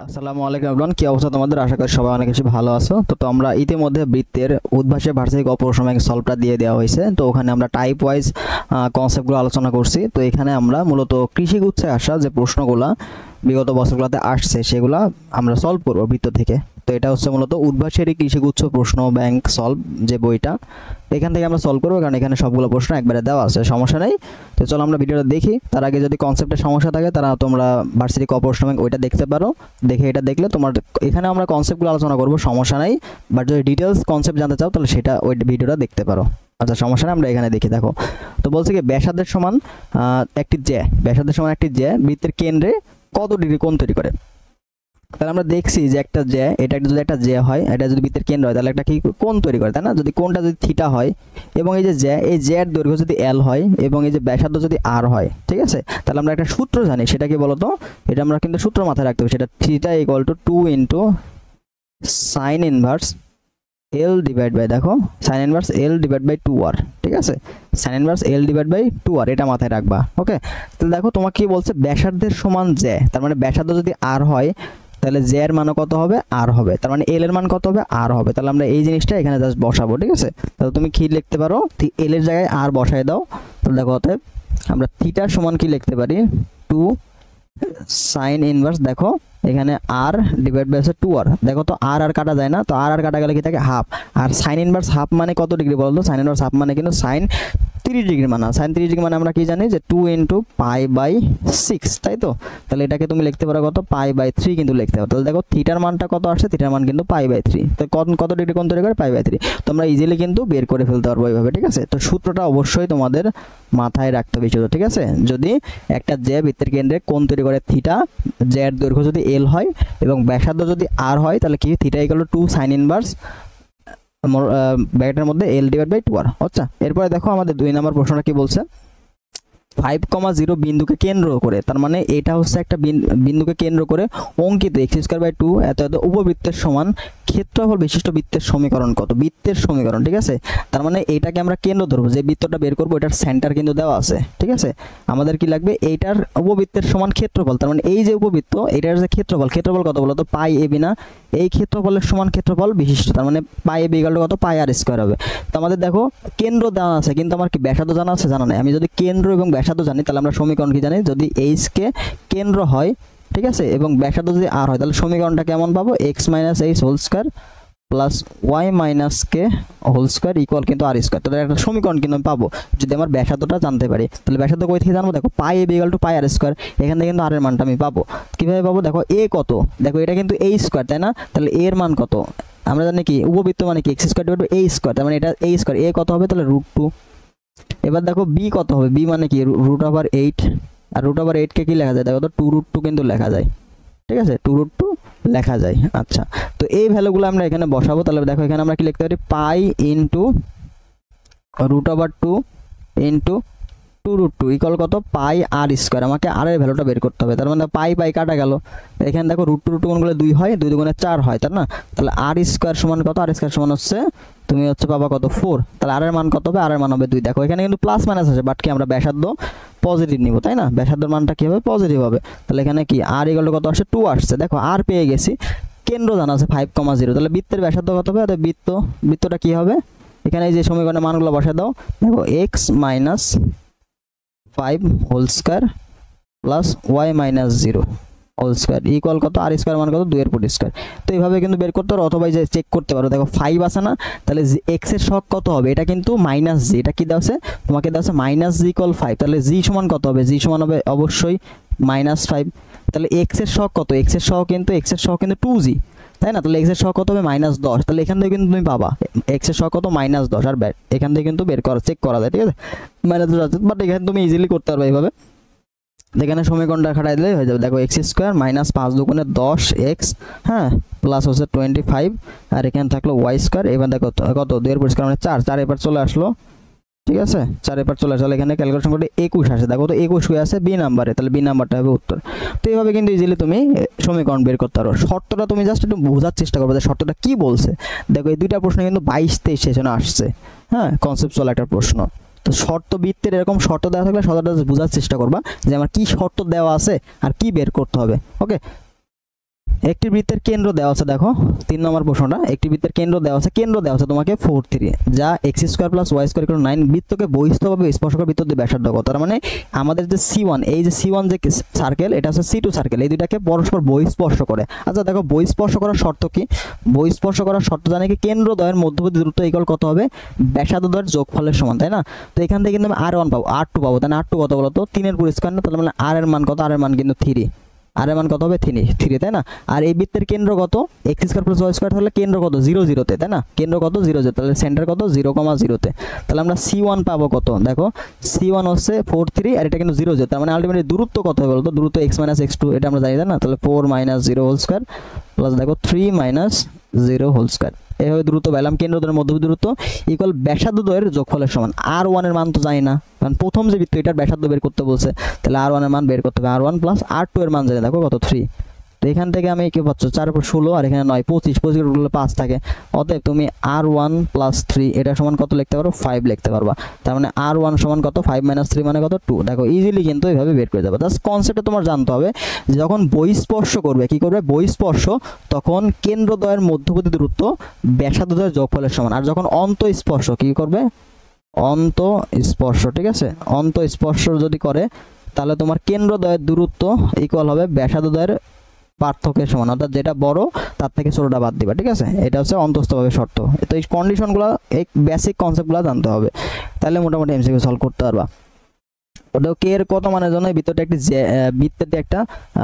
আসসালামু আলাইকুম এভরিওয়ান, কি অবস্থা তোমাদের? আশা করি সবাই অনেক বেশি ভালো আছো। তো আমরা ইতিমধ্যে বৃত্তের উদ্ভাসে ভার্সিক অপরসময় সলভটা দিয়ে দেওয়া হয়েছে। তো ওখানে আমরা টাইপ ওয়াইজ কনসেপ্টগুলো আলোচনা করছি। তো এখানে আমরা মূলত কৃষিগুচ্ছে আসা যে প্রশ্নগুলা বিগত বছরগুলোতে আসছে সেগুলা আমরা সলভ করবো বৃত্ত থেকে। তো এটা হচ্ছে মূলত উদ্ভাসেরই কৃষিগুচ্ছ প্রশ্ন ব্যাংক সলভ যে বইটা, এখান থেকে আমরা সলভ করবো, কারণ এখানে সবগুলো প্রশ্ন একবারে দেওয়া আছে, সমস্যা নেই। তো চলো আমরা ভিডিওটা দেখি। তার আগে যদি কনসেপ্টের সমস্যা থাকে তারা তোমরা ভার্সিটি অপরসময় ব্যাংক ওইটা দেখতে পারো। দেখে এটা দেখলে তোমার এখানে আমরা কনসেপ্টগুলো আলোচনা করবো, সমস্যা নাই। বাট যদি ডিটেলস কনসেপ্ট জানতে চাও তাহলে সেটা ওই ভিডিওটা দেখতে পারো। আচ্ছা, সমস্যা নেই, আমরা এখানে দেখি। দেখো, তো বলছে কি ব্যাসার্ধের সমান ব্যাসার্ধের সমান একটি জ্যা বৃত্তের কেন্দ্রে কত ডিগ্রি কোণ তৈরি করে। তাহলে আমরা দেখছি যে একটা জ্যা, এটা যদি একটা জ্যা হয়, এটা যদি বৃত্তের কেন্দ্র হয় তাহলে একটা কি কোণ তৈরি করে, তাই না? যদি কোণটা যদি থিটা হয় এবং এই যে জ্যা, এই জ্যার দৈর্ঘ্য যদি এল হয় এবং এই যে ব্যাসার্ধ যদি আর হয়, ঠিক আছে, তাহলে আমরা একটা সূত্র জানি। সেটা কি বলতো? এটা আমরা কিন্তু সূত্র মাথায় রাখতে হবে। সেটা theta equal to 2 into sine inverse L divide by, দেখো, sine inverse L divide by 2r, ঠিক আছে? Sine inverse L divide by 2r, এটা মাথায় রাখবা। ওকে, তাহলে দেখো তোমাকে কি বলছে, ব্যাসার্ধের সমান জ্যা, তার মানে ব্যাসার্ধ যদি আর হয় তাহলে জ্যা এর মান কত হবে? আর হবে। তার মানে এল এর মান কত হবে? আর হবে। তাহলে আমরা এই জিনিসটা এখানে জাস্ট বসাবো, ঠিক আছে? তাহলে তুমি কি লিখতে পারো, এল এর জায়গায় আর বসায় দাও। তাহলে দেখো অতএব আমরা থিটার সমান কি লিখতে পারি, 2 সাইন ইনভার্স, দেখো এখানে আর ডিভাইড বাই 2r, দেখো তো আর আর কাটা যায় না, তো আর আর কাটা গেলে কি থাকে? হাফ। আর সাইন ইনভার্স হাফ মানে কত ডিগ্রি বলতো? সাইন ইনভার্স হাফ মানে কিন্তু সাইন 30 ডিগ্রি মানে, সাইন 30 ডিগ্রি মানে আমরা কি জানি যে 2 ইন্টু পাই বাই 6, তাই তো? তাহলে এটাকে তুমি লিখতে পারো কত? পাই বাই 3 কিন্তু লিখতে পারো। তাহলে দেখো থিটার মানটা কত আসছে? থিটার মান কিন্তু পাই বাই 3। তো কত ডিগ্রি কোণ তৈরি করে? Pi by 3। তোমরা ইজিলি কিন্তু বের করে ফেলতে পারবো এইভাবে, ঠিক আছে? তো সূত্রটা অবশ্যই তোমাদের মাথায় রাখতে হবে, ঠিক আছে? যদি একটা জ্যা বৃত্তের কেন্দ্রে কোণ তৈরি করে থিটা, জ্যার দৈর্ঘ্য যদি এল হয় এবং ব্যাসার্ধ যদি আর হয়, তাহলে কি theta equal to 2 sign inverse ব্র্যাকেটের মধ্যে এল ডিভাইড বাই 2r। আচ্ছা, এরপরে দেখো আমাদের 2 নম্বর প্রশ্নটা কি বলছে, 5,0 বিন্দুকে কেন্দ্র করে, তার মানে এটা হচ্ছে একটা বিন্দুকে কেন্দ্র করে অঙ্কিত x²/2 এত এত উপবৃত্তের সমান ক্ষেত্রফল বিশিষ্ট বৃত্তের সমীকরণ কত? বৃত্তের সমীকরণ, ঠিক আছে? তার মানে এইটাকে আমরা কেন্দ্র ধরবো, যে বৃত্তটা বের করবো এটার সেন্টার কিন্তু দেওয়া আছে, ঠিক আছে? আমাদের কি লাগবে? এইটার উপবৃত্তের সমান ক্ষেত্রফল, তার মানে এই যে উপবৃত্ত এটার যে ক্ষেত্রফল কত বলো তো? পাই এ বি না? এই ক্ষেত্রফলের সমান ক্ষেত্রফল বিশিষ্ট, তার মানে পাই এ বি ইকুয়াল টু কত? পাই আর স্কয়ার হবে। তো আমাদের দেখো কেন্দ্র জানা আছে, কিন্তু আমার কি ব্যাসার্ধ জানা আছে? জানা নাই। আমি যদি কেন্দ্র এবং ব্যাসার্ধ জানি তাহলে আমরা সমীকরণ কি জানি? যদি এইচ কে কেন্দ্র হয়, ঠিক আছে, এবং ব্যাসার্ধ যদি আর হয়, তাহলে সমীকরণটা কেমন পাবো? X minus h whole square plus y minus k whole square equal কিন্তু আর স্কয়ার। তাহলে একটা সমীকরণ কিন্তু আমি পাবো যদি আমার ব্যাসার্ধটা জানতে পারি। তাহলে ব্যাসার্ধ কই থেকে জানবো? দেখো pi a b equal to pi r square, এখান থেকে কিন্তু আর এর মানটা আমি পাবো। কিভাবে পাবো? দেখো এ কত, দেখো এটা কিন্তু এই স্কয়ার, তাই না? তাহলে এর মান কত? আমরা জানি কি উপবৃত্ত মানে কি? X square divide by a square, তার মানে এটা এ স্কয়ার। এ কত হবে? তাহলে √2। এবার দেখো বি কত হবে? বি মানে কি? √8। আর √8 কে কি লেখা যায়? দেখো তো 2√2 কিন্তু লেখা যায়, ঠিক আছে? 2√2 লেখা যায়। আচ্ছা, তো এই ভ্যালুগুলো আমরা এখানে বসাবো। তাহলে দেখো এখানে আমরা কি লিখতে পারি? পাই ইন্টু √2 ইন্টু 2√2 ইকুয়াল কত? পাই আর স্কয়ার। আমাকে আর এর ভ্যালুটা বের করতে হবে। তার মানে পাই পাই কাটা গেল, এখানে দেখো √2 কোণ গুলো 2 হয়, 2 দুগুণে 4 হয়, তাই না? তাহলে আর স্কয়ার সমান কত? আর স্কয়ার সমান হচ্ছে তুমি হচ্ছে পাবা কত? 4। তাহলে আর এর মান কত হবে? আর এর মান হবে 2। দেখো এখানে কিন্তু প্লাস মাইনাস আছে, বাট কি আমরা ব্যাসার্ধ পজিটিভ নিব, তাই না? ব্যাসার্ধের মানটা কি হবে? পজিটিভ হবে। তাহলে এখানে কি আর ইকুয়াল কত আসছে? 2 আসছে। দেখো আর পেয়ে গেছি, কেন্দ্র জানা আছে 5,0। তাহলে বৃত্তের ব্যাসার্ধ কত হবে? বৃত্তটা কি হবে? এখানে এই যে সমীকরণের মানগুলো বসায় দাও। দেখো x minus 5 whole square plus y minus 0 whole square equal কত? আর স্কয়ার মান কত? 2 এর ফুট স্কয়ার। তো এইভাবে কিন্তু বের করতে পারো, অথবা যে চেক করতে পারো। দেখো 5 আছে না? তাহলে এক্স এর সহগ কত হবে? এটা কিন্তু মাইনাস জি, এটা কি দেওয়া আছে তোমাকে? দেওয়া আছে মাইনাস জি ইকুয়াল 5। তাহলে জি সমান কত হবে? জি সমান হবে অবশ্যই -5। তাহলে এক্স এর সহগ কত? এক্স এর সহগ কিন্তু 2g, তাই না? তাহলে এক্স এর সহগ কত হবে? -10। তাহলে এখান থেকে কিন্তু তুমি পাবা এক্স এর সহগ কত? -10। আর এখান থেকে কিন্তু বের করা চেক করা যায়, ঠিক আছে? -10 আছে, বাট এখানে তুমি ইজিলি করতে পারবে এইভাবে। এখানে সমীকরণটা খাটাই দিলে হয়ে যাবে। দেখো এক্স স্কোয়ার মাইনাস 5 দুগুণে 10 এক্স, হ্যাঁ, প্লাস হচ্ছে 25, আর এখানে থাকলো ওয়াই স্কোয়ার। এবার দেখো কত? 2 এর পরিষ্কার মানে 4 এবার চলে আসলো, ঠিক আছে? 4 এবার চলে আসলো। এখানে ক্যালকুলেশন করে 21 আসে। দেখো তো 21 হয়ে আছে বি নাম্বারে, তাহলে বি নাম্বারটা হবে উত্তর। তো এইভাবে কিন্তু ইজিলি তুমি সমীকরণ বের করতে পারো। শর্তটা তুমি জাস্ট একটু বোঝার চেষ্টা করবে যে শর্তটা কি বলছে। দেখো এই দুইটা প্রশ্ন কিন্তু 22-23 সেশনে আসছে, হ্যাঁ, কনসেপচুয়াল একটা প্রশ্ন। তো শর্ত বৃত্তের এরকম শর্ত দেওয়া থাকলে শর্তটা বোঝার চেষ্টা করবা যে আমার কি শর্ত দেওয়া আছে আর কি বের করতে হবে। ওকে, একটি বৃত্তের কেন্দ্র দেওয়া আছে, দেখো 3 নম্বর প্রশ্নটা, একটি বৃত্তের কেন্দ্র দেওয়া আছে তোমাকে 4 3, যা x square plus y square equal 9, বৃত্তকে বহিস্থভাবে স্পর্শক বৃত্ত দিয়ে ব্যাসার্ধ কত। তার মানে আমাদের যে C1, এই যে C1 যে সার্কেল, এটা হচ্ছে C2 সার্কেল, এই দুইটাকে পরস্পর বহিস্পর্শ করে। আচ্ছা দেখো বহিস্পর্শ করার শর্ত কি, বহিস্পর্শ করার শর্ত জানি কি, কেন্দ্রদ্বয়ের মধ্যবর্তী দূরত্ব ইকুয়াল কত হবে, ব্যাসার্ধদ্বয়ের যোগফলের সমান, তাই না। তো এখান থেকে কিন্তু আমি R1 পাবো, R2 পাবো, তাহলে R2 কত বলো তো, 3 এর পুরো স্কয়ার না, তাহলে মানে R এর মান কত, R এর মান কিন্তু 3, আর এর মান কত হবে 3, তাই না। আর এই বৃত্তের কেন্দ্র কত, x square plus y square, তাহলে কেন্দ্র কত 0 0 তে, তাই না, কেন্দ্র কত 0 0, তাহলে সেন্টার কত 0 0 তে। তাহলে আমরা C1 পাবো কত, দেখো C1 হচ্ছে 4 3, আর এটা কিন্তু 0 0, তার মানে আলটিমেটলি দূরত্ব কত হবে বলতো, দূরত্ব x - x2, এটা আমরা জানি, তাই না। তাহলে 4 - 0 হোল স্কয়ার প্লাস দেখো 3 - 0 হোল স্কয়ার, এইভাবে দূরত্ব পেলাম, কেন্দ্রদ্বয়ের মধ্যবর্তী দূরত্ব ইকুয়াল ব্যাসার্ধদ্বয়ের যোগফলের সমান। R1 এর মান তো জানি না, কারণ প্রথম যে বৃত্ত এটার ব্যাসার্ধ বের করতে বলছে, তাহলে R1 এর মান বের করতে হবে, R1 প্লাস R2 এর মান জানি, দেখো কত 3। তো এখান থেকে আমি কি পাচ্ছ, 4 উপর 16, আর এখানে 9 25, 25 করলে 5 থাকে, অতএব তুমি R1 প্লাস 3 এটা সমান কত লিখতে পারো, 5 লিখতে পারবা। তার মানে R1 সমান কত, 5 - 3 মানে কত 2। দেখো ইজিলি কিন্তু এইভাবে বের করে যাবে। জাস্ট কনসেপ্টটা তোমার জানতে হবে, যখন বহিস্পর্শ করবে, কি করবে বহিস্পর্শ, তখন কেন্দ্রদ্বয়ের মধ্যবর্তী দূরত্ব ব্যাসার্ধদ্বয়ের যোগফলের সমান, আর যখন অন্তঃস্পর্শ কি করবে, অন্তঃস্পর্শ, ঠিক আছে, অন্তঃস্পর্শ যদি করে, তাহলে তোমার কেন্দ্রদ্বয়ের দূরত্ব ইকুয়াল হবে ব্যাসার্ধদ্বয়ের পার্থক্যের সমান, অর্থাৎ যেটা বড় তার থেকে ছোটটা বাদ দিবা, ঠিক আছে। এটা হচ্ছে অন্তঃস্থভাবে শর্ত। তো এই কন্ডিশনগুলো, এই বেসিক কনসেপ্টগুলো জানতে হবে, তাহলে মোটামুটি এমসিকিউ সলভ করতে পারবা। ওটা কে এর কত মানের জন্য বৃত্তটা একটি বৃত্তের একটা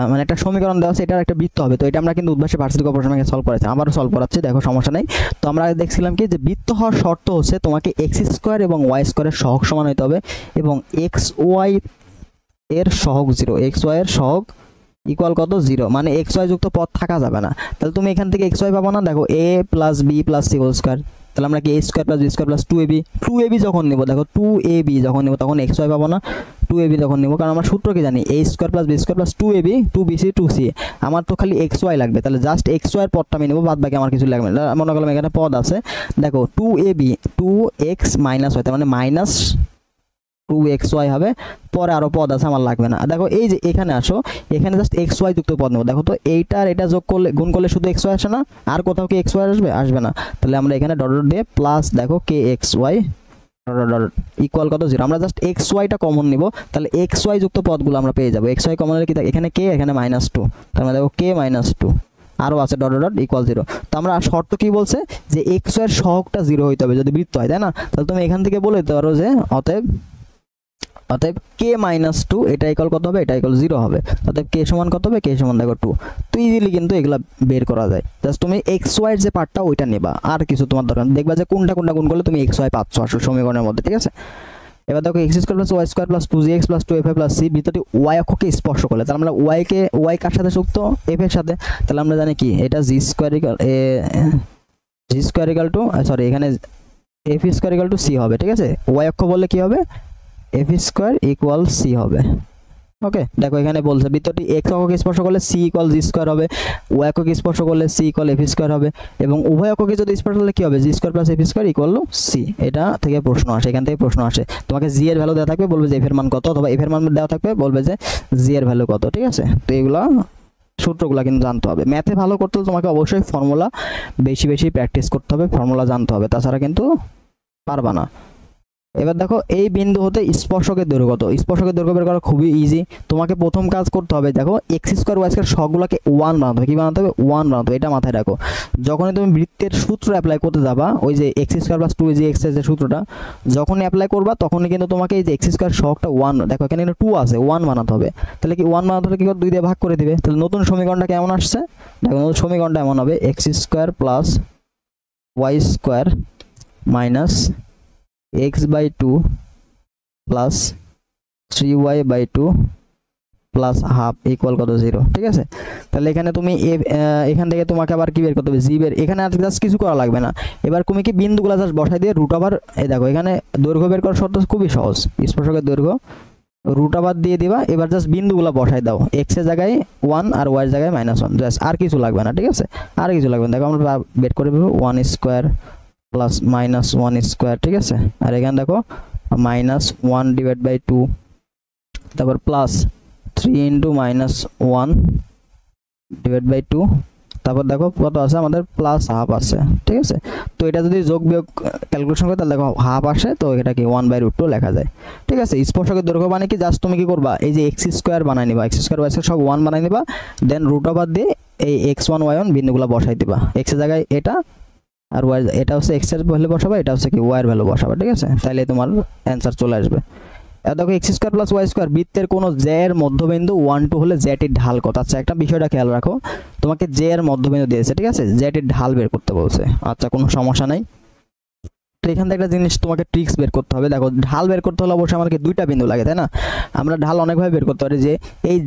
মানে একটা সমীকরণ দেওয়া আছে, এটার একটা বৃত্ত হবে। তো এটা আমরা কিন্তু উদ্ভাসী ভার্সিটি অপারেশনকে সলভ করেছি, আবারও সলভ করাচ্ছি, দেখো সমস্যা নেই। তো আমরা দেখছিলাম কি, যে বৃত্ত হওয়ার শর্ত হচ্ছে তোমাকে x স্কয়ার এবং y স্কয়ারের সহগ সমান হতে হবে, এবং xy এর সহগ 0, xy এর সহগ ইকুয়াল কত 0, মানে xy যুক্ত পদ থাকা যাবে না। তাহলে তুমি এখান থেকে xy পাবো না, দেখো a plus b plus c whole square, তাহলে আমরা কি a square plus b square plus 2ab যখন নিব, দেখো 2ab যখন নিব তখন xy পাবো না, 2ab যখন নিব, কারণ আমরা সূত্র কি জানি, a square plus b square plus 2ab 2bc 2c, আমার তো খালি xy লাগবে, তাহলে জাস্ট xy এর পদটা আমি নিব, বাদ বাকি আমার কিছু লাগবে না। মনে করলাম এখানে পদ আছে, দেখো 2ab 2x মাইনাস হয়, তার মানে মাইনাস 2xy হবে, পরে আরো পদ আছে আমার লাগবে না। দেখো এই যে এখানে আসো, এখানে জাস্ট xy যুক্ত পদ নেব, দেখো তো এইটা আর এটা যোগ করলে, গুণ করলে শুধু xy আসে না, আর কোথাও কি xy আসবে না, তাহলে আমরা এখানে ডট ডট দিয়ে প্লাস দেখো kxy ডট ডট ইকুয়াল কত 0, আমরা জাস্ট xy টা কমন নিব, তাহলে xy যুক্ত পদগুলো আমরা পেয়ে যাব। xy কমন হলে কি থাকে, এখানে k, এখানে -2, তার মানে দেখো k - 2, আরও আছে ডট ডট ইকুয়াল 0। তো আমরা শর্ত কি বলছে, যে xy এর সহগটা 0 হইতে হবে যদি বৃত্ত হয়, তাই না। তাহলে তুমি এখান থেকে বলে দিতে পারো যে অতএব k - 2 এটা ইকুয়াল কত হবে, এটা ইকুয়াল 0 হবে, অতএব k সমান কত হবে, k সমান দেখো 2। তো ইজিলি কিন্তু এগুলা বের করা যায়, জাস্ট তুমি xy এর যে পার্টটা ওইটা নেবা, আর কিছু তোমার দরকার, দেখবা যে কোনটা গুণ করলে তুমি xy পাচ্ছ আসলে সমীকরণের মধ্যে, ঠিক আছে। এবার দেখো x square plus y square plus 2gx plus 2f plus c বৃত্তটি y অক্ষকে স্পর্শ করলে, তাহলে আমরা y কার সাথে যুক্ত, f এর সাথে, তাহলে আমরা জানি কি, এটা g square equal to sorry, এখানে f square equal to c হবে, ঠিক আছে। y অক্ষ বললে কি হবে, f স্কয়ার ইকুয়াল c হবে। ওকে, দেখো এখানে বলছে বৃত্তটি x অক্ষকে স্পর্শ করলে c ইকুয়াল g স্কয়ার হবে, y অক্ষকে স্পর্শ করলে c ইকুয়াল f স্কয়ার হবে, এবং উভয় অক্ষকে যদি স্পর্শ করলে কি হবে, g square plus f square equal c। এটা থেকে প্রশ্ন আসে, এখান থেকে প্রশ্ন আসে, তোমাকে g এর ভ্যালু দেওয়া থাকবে, বলবে যে f এর মান কত, অথবা f এর মান দেওয়া থাকবে, বলবে যে g এর ভ্যালু কত, ঠিক আছে। তো এগুলা সূত্রগুলো কিন্তু জানতে হবে। ম্যাথে ভালো করতে হলে তোমাকে অবশ্যই ফর্মুলা বেশি বেশি প্র্যাকটিস করতে হবে, ফর্মুলা জানতে হবে, তাছাড়া কিন্তু পারবা না। এবার দেখো এই বিন্দু হতে স্পর্শকের দৈর্ঘ্য কত, স্পর্শকের দৈর্ঘ্য বের করা খুবই ইজি। তোমাকে প্রথম কাজ করতে হবে, দেখো x স্কয়ার y স্কয়ার সবগুলোকে 1 বানাতে হবে, কি বানাতে হবে 1 বানাতে হবে, এটা মাথায় রাখো। যখনই তুমি বৃত্তের সূত্র অ্যাপ্লাই করতে যাবা, ওই যে x স্কয়ার প্লাস 2gx এর যে সূত্রটা যখনই অ্যাপ্লাই করবা, তখনই কিন্তু তোমাকে এই যে x স্কয়ার সহগটা 1, দেখো এখানে কিন্তু 2 আছে, 1 বানাতে হবে। তাহলে কি 1 বানাতে হলে কি করে, 2 দিয়ে ভাগ করে দিবে। তাহলে নতুন সমীকরণটা কেমন আসছে, দেখো নতুন সমীকরণটা এমন হবে, x square plus y square minus x/2 plus 3y/2 plus half equal কত 0, ঠিক আছে। তাহলে এখানে তুমি এখান থেকে তোমাকে আবার কি বের করতে হবে, জি বের, এখানে আর জাস্ট কিছু করা লাগবে না। এবার তুমি কি বিন্দুগুলো জাস্ট বসাই দিয়ে রুট ওভার, এই দেখো এখানে দৈর্ঘ্য বের করার শর্ত খুবই সহজ, স্পর্শকের দৈর্ঘ্য রুট ওভার দিয়ে দিবা, এবার জাস্ট বিন্দুগুলো বসাই দাও, x এর জায়গায় 1 আর y এর জায়গায় -1, জাস্ট আর কিছু লাগবে না, ঠিক আছে, আর কিছু লাগবে না। দেখো আমরা বের করে দেব 1 স্কয়ার প্লাস -1 স্কয়ার, ঠিক আছে। আর এখানে দেখো -1/2, তারপর প্লাস 3 × -1 ডিভাইড বাই 2, তারপর দেখো কত আছে আমাদের প্লাস হাফ আছে, ঠিক আছে। তো এটা যদি যোগ বিয়োগ ক্যালকুলেশন করে তাহলে দেখো হাফ আসে, তো এটা কি 1/√2 লেখা যায়, ঠিক আছে। স্পর্শকের দৈর্ঘ্য মানে কি, জাস্ট তুমি কি করবা, এই যে এক্স স্কোয়ার বানাই নিবা, এক্স স্কোয়ার ওয়াই স্কোয়ার সব 1 বানাই নিবা, দেন রুট ওভার দিয়ে এই x1 y1 বিন্দুগুলো বসাই দিবা, x এর জায়গায় এটা আর y এটা হচ্ছে x এর ভ্যালু বসাবা, এটা হচ্ছে কি y এর ভ্যালু বসাবা, ঠিক আছে। তাহলে তোমার অ্যানসার চলে আসবে। এবার দেখো x square plus y square বৃত্তের কোনো জে এর মধ্যবিন্দু 1 2 হলে জেড এর ঢাল কত। আচ্ছা একটা বিষয়টা খেয়াল রাখো, তোমাকে জে এর মধ্যবিন্দু দিয়েছে, ঠিক আছে, জেড এর ঢাল বের করতে বলছে। আচ্ছা কোনো সমস্যা নাই। তো এখান থেকে একটা জিনিস তোমাকে ট্রিক্স বের করতে হবে। দেখো ঢাল বের করতে হলে অবশ্যই আমাদেরকে দুইটা বিন্দু লাগে, তাই না। আমরা ঢাল অনেকভাবে বের করতে পারি, যে এই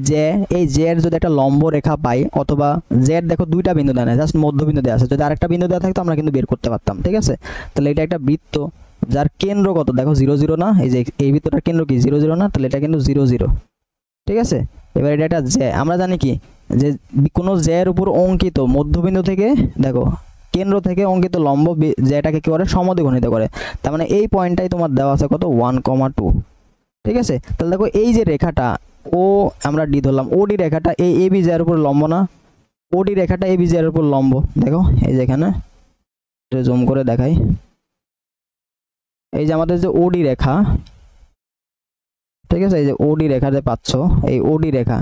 জে এর যদি একটা লম্ব রেখা পাই, অথবা জেড দেখো দুইটা বিন্দু দেয় না, জাস্ট মধ্যবিন্দু দেওয়া আছে, যদি আরেকটা বিন্দু দেওয়া থাকতো আমরা কিন্তু বের করতে পারতাম, ঠিক আছে। তাহলে এটা একটা বৃত্ত যার কেন্দ্র কত, দেখো 0 0 না, এই যে এই বৃত্তটার কেন্দ্র কি 0 0 না, তাহলে এটা কিন্তু 0 0, ঠিক আছে। এবার এটা একটা জে, আমরা জানি কি যে কোনো জে এর উপর অঙ্কিত মধ্যবিন্দু থেকে দেখো কেন্দ্র থেকে অঙ্কিত লম্ব যেটাকে কি করে সমদ্বিখণ্ডিত করে, তার মানে এই পয়েন্টটাই তোমার দেওয়া আছে কত 1,2, ঠিক আছে। তাহলে দেখো এই যে রেখাটা ও আমরা ডি ধরলাম, ওডি রেখাটা এই এবি জে এর উপর লম্ব না, ওডি রেখাটা এবি জে এর উপর লম্ব, দেখো এই যে এখানে জুম করে দেখাই, এই যে আমাদের যে ওডি রেখা, ঠিক আছে, এই যে ওডি রেখাতে পাচ্ছ, এই ওডি রেখা,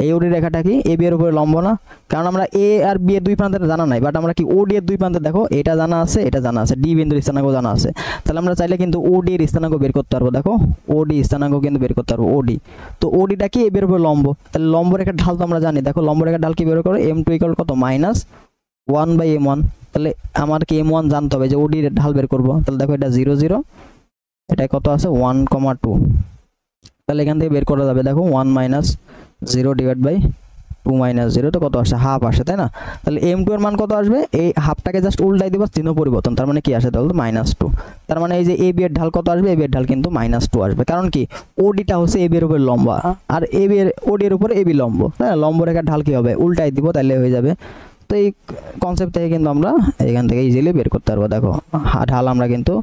এই ওডি রেখাটা কি এ বি এর উপরে লম্ব না, কারণ আমরা এ আর বি এর দুই প্রান্তের জানা নাই, বাট আমরা কি ওডি এর দুই প্রান্তে দেখো এটা জানা আছে, এটা জানা আছে, ডি বিন্দুর স্থানাঙ্ক জানা আছে, তাহলে আমরা চাইলে কিন্তু ওডি এর স্থানাঙ্ক বের করতে পারবো। দেখো ওডি স্থানাঙ্ক কিন্তু বের করতে পারবো, ওডি। তো ওডিটা কি এ বি এর উপরে লম্ব, তাহলে লম্ব রেখার ঢাল তো আমরা জানি, দেখো লম্ব রেখার ঢাল কি বের করে, m2 ইকুয়াল কত -1/m1, তাহলে আমার কি m1 জানতে হবে, যে ওডি এর ঢাল বের করব, তাহলে দেখো এটা 0 0, এটা কত আছে 1,2, তাহলে এখান থেকে বের করা যাবে, দেখো 1 - 0 ডিভাইড বাই 2 - 0, তো কত আসে হাফ আসে, তাই না। তাহলে m2 এর মান কত আসবে, এই হাফটাকে জাস্ট উল্টাই দিবা, চিহ্ন পরিবর্তন, তার মানে কি আসে তাহলে -2, তার মানে এই যে ab এর ঢাল কত আসবে, ab এর ঢাল কিন্তু -2 আসবে, কারণ কি ওডিটা হচ্ছে ab এর উপর লম্ব, আর ab এর ওডি এর উপর ab লম্ব, হ্যাঁ লম্ব রেখার ঢাল কি হবে উল্টাই দিব, তাহলে হয়ে যাবে। তো এই কনসেপ্ট থেকে কিন্তু আমরা এখান থেকে ইজিলি বের করতে পারবো, দেখো ঢাল আমরা কিন্তু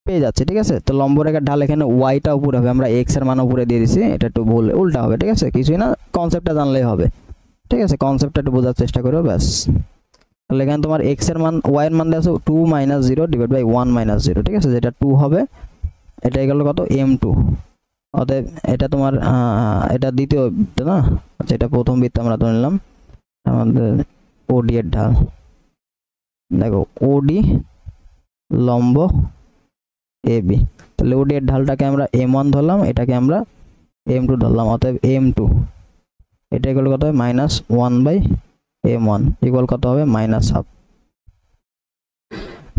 পেয়ে যাচ্ছে, ঠিক আছে। তো লম্ব রেখার ঢাল এখানে ওয়াইটা উপরে হবে, আমরা এক্স এর মান উপরে দিয়ে দিছি, এটা একটু ভুল উল্টা হবে, ঠিক আছে, কিছুই না, কনসেপ্টটা জানলেই হবে, ঠিক আছে, কনসেপ্টটা একটু বোঝার চেষ্টা করো ব্যাস। তাহলে এখানে তোমার এক্স এর মান ওয়াই এর মান দেওয়া আছে 2 - 0 ডিভাইড বাই 1 - 0, ঠিক আছে, যেটা 2 হবে, এটা গেল কত m2, অতএব এটা তোমার এটা দ্বিতীয় বৃত্ত না, আচ্ছা এটা প্রথম বৃত্ত আমরা ধরে নিলাম, আমাদের ওডি এর ঢাল, দেখো ওডি লম্ব ab, তাহলে ওডি এর ঢালটাকে আমরা m1 ধরলাম, এটাকে আমরা m2 ধরলাম, অতএব m2 এটা ইকুয়াল কত হবে -1/m1 ইকুয়াল কত হবে -1/2,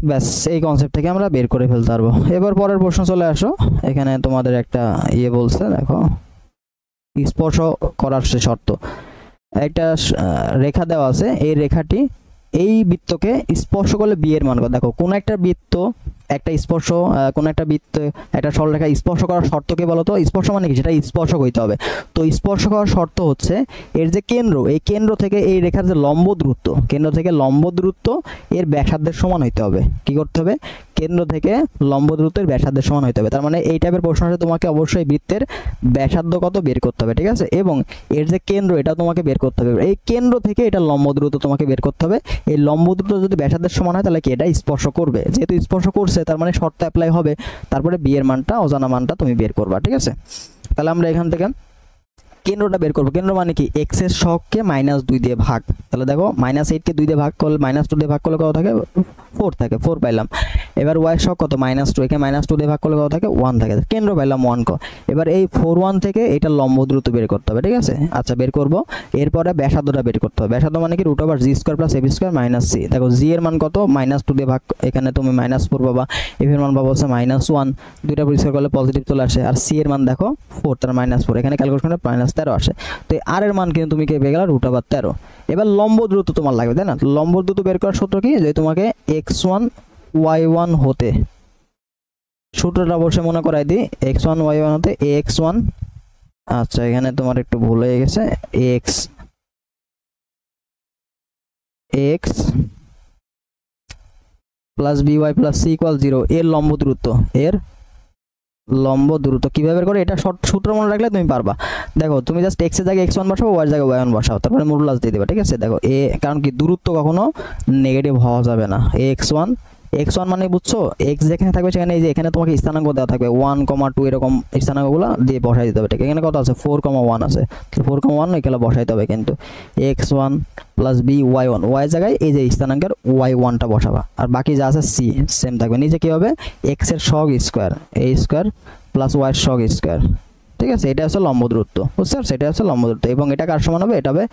ব্যাস এই কনসেপ্ট থেকে আমরা বের করে ফেলতে পারবো। এবার পরের প্রশ্ন চলে আসো, এখানে তোমাদের একটা বলছে, দেখো স্পর্শ করার শর্ত, একটা রেখা দেওয়া আছে, এই রেখাটি এই বৃত্তকে স্পর্শ করলে বি এর মান কত। দেখো কোন একটা বৃত্ত একটা স্পর্শ, কোন একটা বৃত্ত একটা সরলরেখা স্পর্শ করার শর্ত কি বলতো, স্পর্শ মানে কি, সেটা স্পর্শক হইতে হবে। তো স্পর্শ করার শর্ত হচ্ছে এর যে কেন্দ্র, এই কেন্দ্র থেকে এই রেখার যে লম্ব দূরত্ব, কেন্দ্র থেকে লম্ব দূরত্ব এর ব্যাসার্ধের সমান হইতে হবে। কি করতে হবে, কেন্দ্র থেকে লম্ব দূরত্বের ব্যাসার্ধের সমান হইতে হবে। তার মানে এই টাইপের প্রশ্ন আসলে তোমাকে অবশ্যই বৃত্তের ব্যাসার্ধ কত বের করতে হবে, ঠিক আছে, এবং এর যে কেন্দ্র এটা তোমাকে বের করতে হবে, এই কেন্দ্র থেকে এটা লম্ব দূরত্ব তোমাকে বের করতে হবে। এই লম্ব দূরত্ব যদি ব্যাসার্ধের সমান হয় তাহলে কি এটা স্পর্শ করবে, যেহেতু স্পর্শ করছে তার মানে শর্ত অ্যাপ্লাই হবে, তারপরে বি এর মানটা অজানা মানটা তুমি বের করবা, ঠিক আছে। তাহলে আমরা এখান থেকে কেন্দ্রটা বের করবো, কেন্দ্র মানে কি এক্স এর সহগকে -2 দিয়ে ভাগ, তাহলে দেখো -8 কে 2 দিয়ে ভাগ করলে -2 দিয়ে ভাগ করলে কত থাকে 4 থাকে, 4 পাইলাম। এবার y এর সহগ কত -2, একে -2 দিয়ে ভাগ করলে কত থাকে 1 থাকে, কেন্দ্র পাইলাম 1 ক। এবার এই 4 1 থেকে এটা লম্ব দূরত্ব বের করতে হবে, ঠিক আছে, আচ্ছা বের করব। এরপরে ব্যাসার্ধটা বের করতে হবে, ব্যাসার্ধ মানে কি √g² + ab² - c, দেখো g এর মান কত -2 দিয়ে ভাগ, এখানে তুমি -4 পাবা, f এর মান পাবো হচ্ছে -1, দুইটা পরিষ্কার করলে পজিটিভ চলে আসে, আর c এর মান দেখো 4, তার -4, এখানে ক্যালকুলেশন করে -13 আসে। তো আর এর মান কিন্তু তুমি পেয়ে গেলা √13। এবার লম্ব দূরত্ব তোমার লাগবে, তাই না, লম্ব দূরত্ব বের করার সূত্র কি, যে তোমাকে x1 y1 হতে, সূত্রটা অবশ্যই মনে করাই দিই, x1 y1 হতে ax1, আচ্ছা এখানে তোমার একটু ভুল হয়ে গেছে, x + by + c = 0 এর লম্ব দূরত্ব, এর লম্ব দূরত্ব কিভাবে বের করে, এটা শর্ট সূত্র মনে রাখলে তুমি পারবা। দেখো তুমি জাস্ট x এর জায়গায় x1 বসাও, y এর জায়গায় y1 বসাও, তারপরে মডুলাস দিয়ে দিবা, ঠিক আছে। দেখো এ কারণ কি দূরত্ব কখনো নেগেটিভ হওয়া যাবে না, x1 x1 মানে বুঝছো, x যেখানে থাকবে সেখানে এই যে এখানে তোমাকে স্থানাঙ্ক দেওয়া থাকবে 1, 2 এরকম স্থানাঙ্কগুলো দিয়ে বসাই দিতে হবে, ঠিক। এখানে কত আছে 4, 1 আছে, 4, 1 এগুলো বসাইতে হবে কিন্তু। x1 plus b y1, y এর জায়গায় এই যে স্থানাঙ্কের y1টা বসাবা, আর বাকি যা আছে c সেম থাকবে। নিচে কি হবে x এর সহগ square a square plus y এর সহগ স্কয়ার, ঠিক আছে। এটা হচ্ছে লম্ব দূরত্ব, বুঝতে পারছো, এটা হচ্ছে লম্ব দূরত্ব, এবং এটা কার সমান হবে, এটা হবে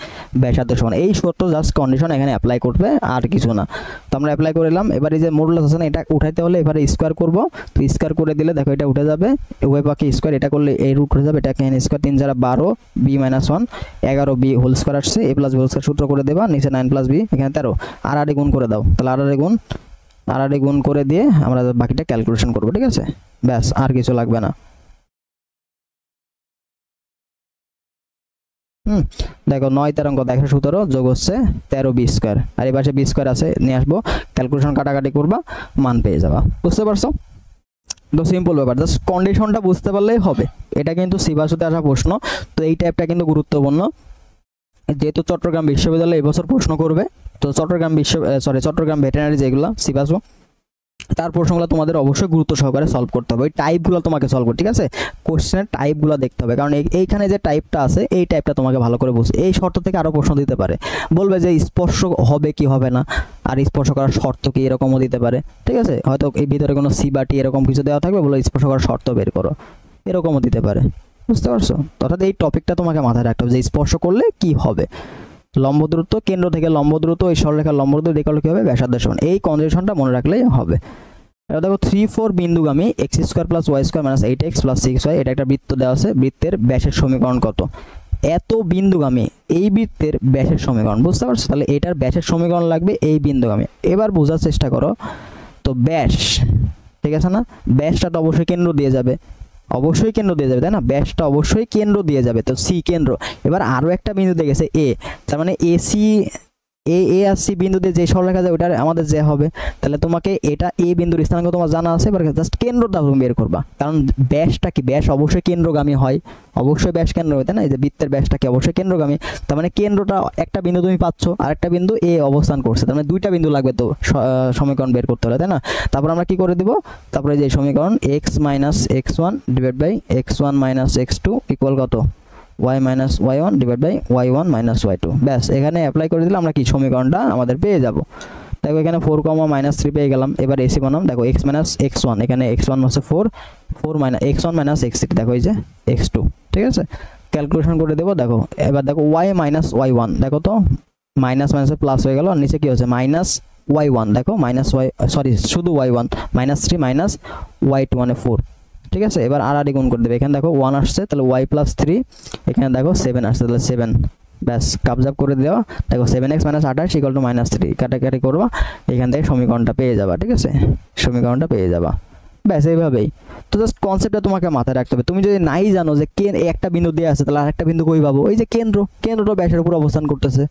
ব্যাসার্ধের সমান। এই শর্ত জাস্ট কন্ডিশন এখানে অ্যাপ্লাই করবে, আর কিছু না। তো আমরা অ্যাপ্লাই করলাম, এবার এই যে মডুলাস আছে না, এটা উঠাইতে হলে এবারে স্কয়ার করব। তো স্কয়ার করে দিলে দেখো এটা উঠে যাবে, উভয় পক্ষে স্কয়ার, এটা করলে এই রুট উঠে যাবে, এটা এখানে square 3 4 12 b - 1 11 b whole square আসছে, a plus b whole square সূত্র করে দেবা, নিচে 9 প্লাস b এখানে 13, আর গুণ করে দাও, তাহলে আর গুণ করে দিয়ে আমরা বাকিটা ক্যালকুলেশন করব, ঠিক আছে। ব্যাস, আর কিছু লাগবে না। দেখো 9 13 কত 117 যোগ হচ্ছে 13 বি স্কয়ার, আর এই পাশে বি স্কয়ার আছে নিয়ে আসবো, ক্যালকুলেশন কাটাকাটি করবা, মান পেয়ে যাবা। বুঝতে পারছো? তো সিম্পল ব্যাপার, জাস্ট কন্ডিশনটা বুঝতে পারলেই হবে। এটা কিন্তু সিবাসুতে আসা প্রশ্ন, তো এই টাইপটা কিন্তু গুরুত্বপূর্ণ, যেহেতু চট্টগ্রাম বিশ্ববিদ্যালয় এবছর প্রশ্ন করবে। তো চট্টগ্রাম ভেটেরিনারি যেগুলো সিবাসু, তার প্রশ্নগুলো তোমাদের অবশ্যই গুরুত্ব সহকারে সলভ করতে হবে, ওই টাইপগুলো তোমাকে সলভ করতে, ঠিক আছে। কোশ্চেনের টাইপগুলো দেখতে হবে, কারণ এইখানে যে টাইপটা আছে এই টাইপটা তোমাকে ভালো করে বুঝতে, এই শর্ত থেকে আরও প্রশ্ন দিতে পারে, বলবে যে স্পর্শ হবে কি হবে না, আর স্পর্শ করার শর্ত কি, এরকমও দিতে পারে, ঠিক আছে। হয়তো এই ভিতরে কোনো সি বা টি এরকম কিছু দেওয়া থাকবে, বলে স্পর্শ করার শর্ত বের করো, এরকমও দিতে পারে। বুঝতে পারছো? অর্থাৎ এই টপিকটা তোমাকে মাথায় রাখতে হবে যে স্পর্শ করলে কি হবে। লম্ব দূরত্ব, কেন্দ্র থেকে লম্ব দূরত্ব, এই সরলরেখার লম্ব দূরত্ব দেখলে কি হবে, ব্যাসার্ধের সমান। এই কন্ডিশনটা মনে রাখলেই হবে। এটা দেখো 3 4 বিন্দুগামী x square plus y square minus 8x plus 6y, এটা একটা বৃত্ত দেওয়া আছে, বৃত্তের ব্যাসের সমীকরণ কত। এত বিন্দুগামী এই বৃত্তের ব্যাসের সমীকরণ, বুঝতে পারছো? তাহলে এটার ব্যাসের সমীকরণ লাগবে এই বিন্দুগামী। এবার বোঝার চেষ্টা করো, তো ব্যাস, ঠিক আছে না, ব্যাসটা তো অবশ্যই কেন্দ্র দিয়ে যাবে, অবশ্যই কেন্দ্র দিয়ে যাবে, তাই না, ব্যাসটা অবশ্যই কেন্দ্র দিয়ে যাবে, তো সি কেন্দ্র। এবার আরো একটা বিন্দু দিয়ে গেছে এ, তার মানে এসি এ আর সি বিন্দুতে যে সরলরেখা যায় ওটা আমাদের যে হবে, তাহলে তোমাকে এটা এ বিন্দুর স্থানাঙ্ক তোমার জানা আছে, এবার জাস্ট কেন্দ্রটা তুমি বের করবা, কারণ ব্যাসটা কি, ব্যাস অবশ্যই কেন্দ্রগামী হয়, অবশ্যই ব্যাস কেন্দ্র হয়, তাই না। এই যে বৃত্তের ব্যাসটা কি অবশ্যই কেন্দ্রগামী, তার মানে কেন্দ্রটা একটা বিন্দু তুমি পাচ্ছ, আর একটা বিন্দু এ অবস্থান করছে, তার মানে দুইটা বিন্দু লাগবে তো সমীকরণ বের করতে হলে, তাই না। তারপর আমরা কি করে দিব, তারপরে যে সমীকরণ x minus x1 divide by x1 minus x2 equal কত, y minus y1 divide by y1 minus y2। ব্যাস, এখানে অ্যাপ্লাই করে দিলে আমরা কি সমীকরণটা আমাদের পেয়ে যাব। দেখো এখানে 4, -3 পেয়ে গেলাম। এবার এসি বানাম, দেখো x মাইনাস x1, এখানে x1 হচ্ছে 4 মাইনাস x1 মাইনাস x3, দেখো এই যে x2, ঠিক আছে। ক্যালকুলেশন করে দেবো, দেখো এবার দেখো y মাইনাস y1, দেখো তো মাইনাস মাইনাসে প্লাস হয়ে গেল, আর নিচে কি হচ্ছে মাইনাস y1, দেখো মাইনাস শুধু y1 -3 মাইনাস y2 মানে 4, ঠিক আছে। এবার আর গুণ করে দেবে, এখানে দেখো 1 আসছে, তাহলে y প্লাস 3, এখানে দেখো 7 আসছে, তাহলে 7, ব্যাস কাবজাব করে দেওয়া। দেখো 7x মাইনাস 28 ইকুয়াল টু -3, কাটাকাটি করবা, এখান থেকে সমীকরণটা পেয়ে যাবা, ঠিক আছে, সমীকরণটা পেয়ে যাবা। ব্যাস এইভাবেই। তো জাস্ট কনসেপ্টটা তোমাকে মাথায় রাখতে হবে। তুমি যদি নাই জানো যে একটা বিন্দু দিয়ে আছে, তাহলে আরেকটা বিন্দু কই পাবো, ওই যে কেন্দ্রটা ব্যাসের উপর অবস্থান করতেছে,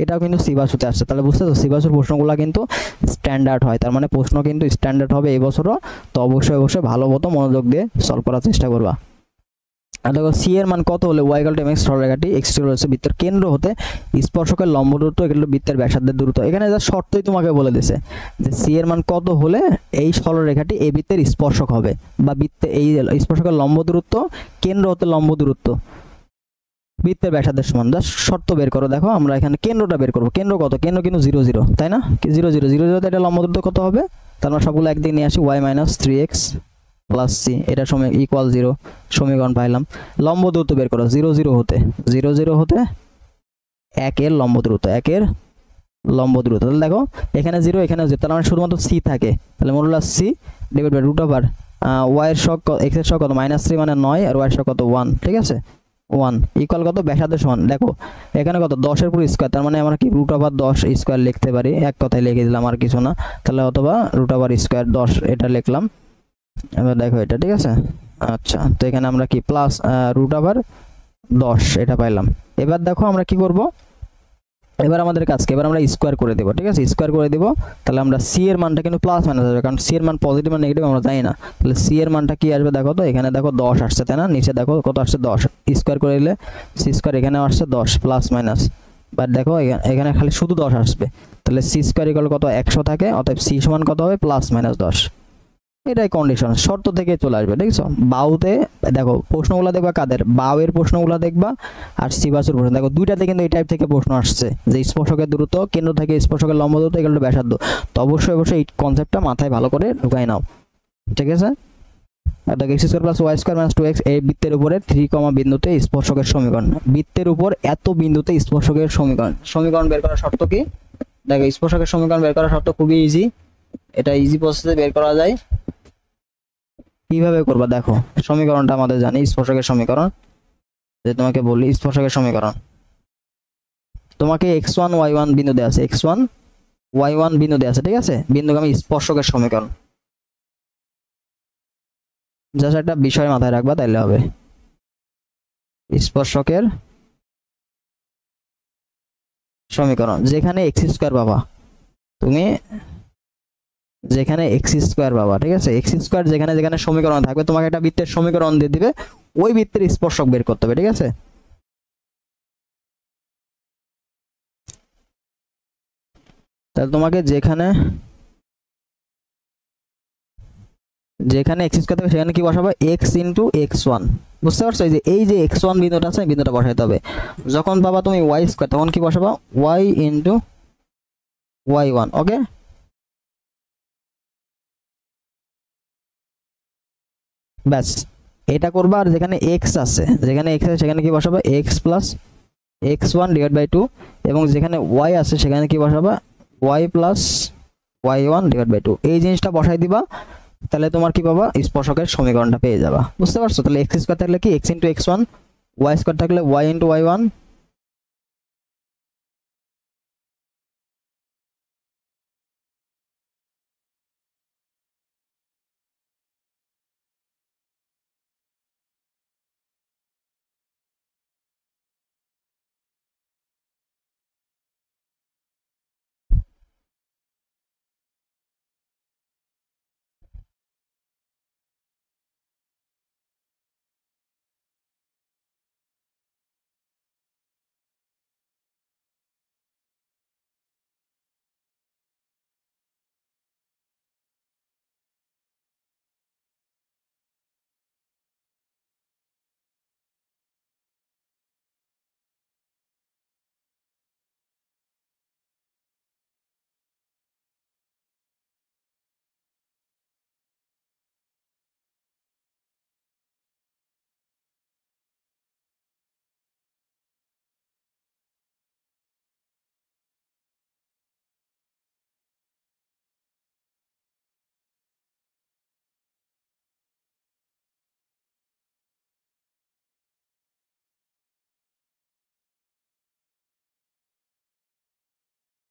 এটাও কিন্তু সিবাসুতে আসছে। তাহলে বুঝতে তো, সিবাসুর প্রশ্নগুলো কিন্তু স্ট্যান্ডার্ড হয়, তার মানে প্রশ্ন কিন্তু স্ট্যান্ডার্ড হবে এই বছরও। তো অবশ্যই ভালো মতো মনোযোগ দিয়ে সলভ করার চেষ্টা করবা। আর দেখো সি এর মান কত হলে y = mx, সরলরেখাটি x হচ্ছে বৃত্তের কেন্দ্র হতে স্পর্শকের লম্ব দূরত্ব, এগুলো বৃত্তের ব্যাসার্ধের দূরত্ব। এখানে যা শর্তই তোমাকে বলে দিয়েছে যে সি এর মান কত হলে এই সরলরেখাটি এই বৃত্তের স্পর্শক হবে, বা বৃত্তে এই স্পর্শকের লম্ব দূরত্ব কেন্দ্র হতে লম্ব দূরত্ব বৃত্তের ব্যাসার্ধের সমান। জাস্ট শর্ত বের করো। দেখো আমরা এখানে কেন্দ্রটা বের করবো, কেন্দ্র কত, কেন্দ্র কিন্তু 0 0, তাই না, 0 0 0 0, এটা লম্ব দূরত্ব কত হবে, তার মানে সবগুলো একদিকে নিয়ে আসি, y - 3x প্লাস c, এটা সময় ইকুয়াল 0, সমীকরণ পাইলাম। লম্ব দূরত্ব বের করো, 0 0 হতে 1 এর লম্ব দূরত্ব, 1 এর লম্ব দূরত্ব। তাহলে দেখো এখানে 0 এখানে 0, তার মানে শুধুমাত্র c থাকে, তাহলে modulus c divide by root over y এর সহগ, x এর সহগ কত -3 মানে 9, আর y এর সহগ কত 1, ঠিক আছে, 1 ইকুয়াল কত, ব্যাসার্ধের সমান। দেখো এখানে কত 10 এর পুরো স্কয়ার, তার মানে আমরা কি রুট ওভার 10 স্কয়ার লিখতে পারি, এক কথায় লিখে দিলাম আর কিছু না, তাহলে অথবা রুট ওভার স্কয়ার 10 এটা লিখলাম। এবার দেখো এটা, ঠিক আছে। আচ্ছা, তো এখানে আমরা কি প্লাস রুট ওভার 10 এটা পাইলাম। এবার দেখো আমরা কি করব, এবার আমাদের কাজকে এবার আমরা স্কোয়ার করে দেবো, ঠিক আছে, স্কোয়ার করে দেবো। তাহলে আমরা সি এর মানটা কিন্তু প্লাস মাইনাস আসবে, কারণ সি এর মান পজিটিভ আর নেগেটিভ আমরা জানি না। তাহলে সি এর মানটা কি আসবে দেখো তো, এখানে দেখো 10 আসছে তাই না, নিচে দেখো কত আসছে 10, স্কোয়ার করে দিলে সি স্কোয়ার এখানে আসছে 10 প্লাস মাইনাস, বাট দেখো এখানে খালি শুধু 10 আসবে। তাহলে সি স্কোয়ার ইকুয়াল কত 100 থাকে, অতএব সি সমান কত হবে প্লাস মাইনাস 10। এটাই কন্ডিশন, শর্ত থেকে চলে আসবে, দেখছো। বাউতে দেখো প্রশ্নগুলো দেখবা কাদের, বাউয়ের প্রশ্নগুলো দেখবা আর সিবাসের প্রশ্ন দেখো, দুইটাতে কিন্তু এই টাইপ থেকে প্রশ্ন আসছে যে স্পর্শকের দূরত্ব কেন্দ্র থেকে স্পর্শকের লম্ব দূরত্ব ইকুয়াল টু ব্যাসার্ধ। তো অবশ্যই এই কনসেপ্টটা মাথায় ভালো করে ঢুকাই নাও, ঠিক আছে। দেখো x square plus y square minus 2x এই বৃত্তের উপরে 3 বিন্দুতে স্পর্শকের সমীকরণ, বৃত্তের উপর এত বিন্দুতে স্পর্শকের সমীকরণ। সমীকরণ বের করার শর্ত কি, দেখো স্পর্শকের সমীকরণ বের করার শর্ত খুবই ইজি, এটা ইজি প্রসেসে বের করা যায়। কিভাবে করবা দেখো, সমীকরণটা আমাদের জানি স্পর্শকের সমীকরণ, যে তোমাকে বলি স্পর্শকের সমীকরণ, তোমাকে x1 y1 বিন্দু দেওয়া আছে, x1 y1 বিন্দু দেওয়া আছে, ঠিক আছে, বিন্দুগামী স্পর্শকের সমীকরণ। জাস্ট একটা বিষয় মাথায় রাখবা তাইলে হবে। স্পর্শকের সমীকরণ যেখানে এক্স স্কোয়ার পাবা তুমি, যেখানে এক্স স্কোয়ার পাবা, ঠিক আছে, এক্স স্কোয়ার যেখানে যেখানে সমীকরণ থাকবে তোমাকে একটা বৃত্তের সমীকরণ দিয়ে দিবে, ওই বৃত্তের স্পর্শক বের করতে হবে, ঠিক আছে। তাহলে তোমাকে যেখানে যেখানে এক্স স্কোয়ার থাকবে সেখানে কি বসাবো, এক্স ইন্টু x1, বুঝতে পারছো, এই যে x1 বিন্দুটা আছে বিন্দুটা বসাইতে হবে। যখন পাবা তুমি ওয়াই স্কোয়ার তখন কি বসাবা, y ইন্টু y1, ওকে। ব্যাস এটা করবা, আর যেখানে x আছে সেখানে কি বসাবা, x plus x1 divide by 2, এবং যেখানে y আছে সেখানে কি বসাবা, y plus y1 divide by 2, এই জিনিসটা বসাই দিবা। তাহলে তোমার কি পাবা, স্পর্শকের সমীকরণটা পেয়ে যাবা, বুঝতে পারছো। তাহলে এক্স স্কোয়ার থাকলে কি x into x1, y square থাকলে y ইন্টু y1।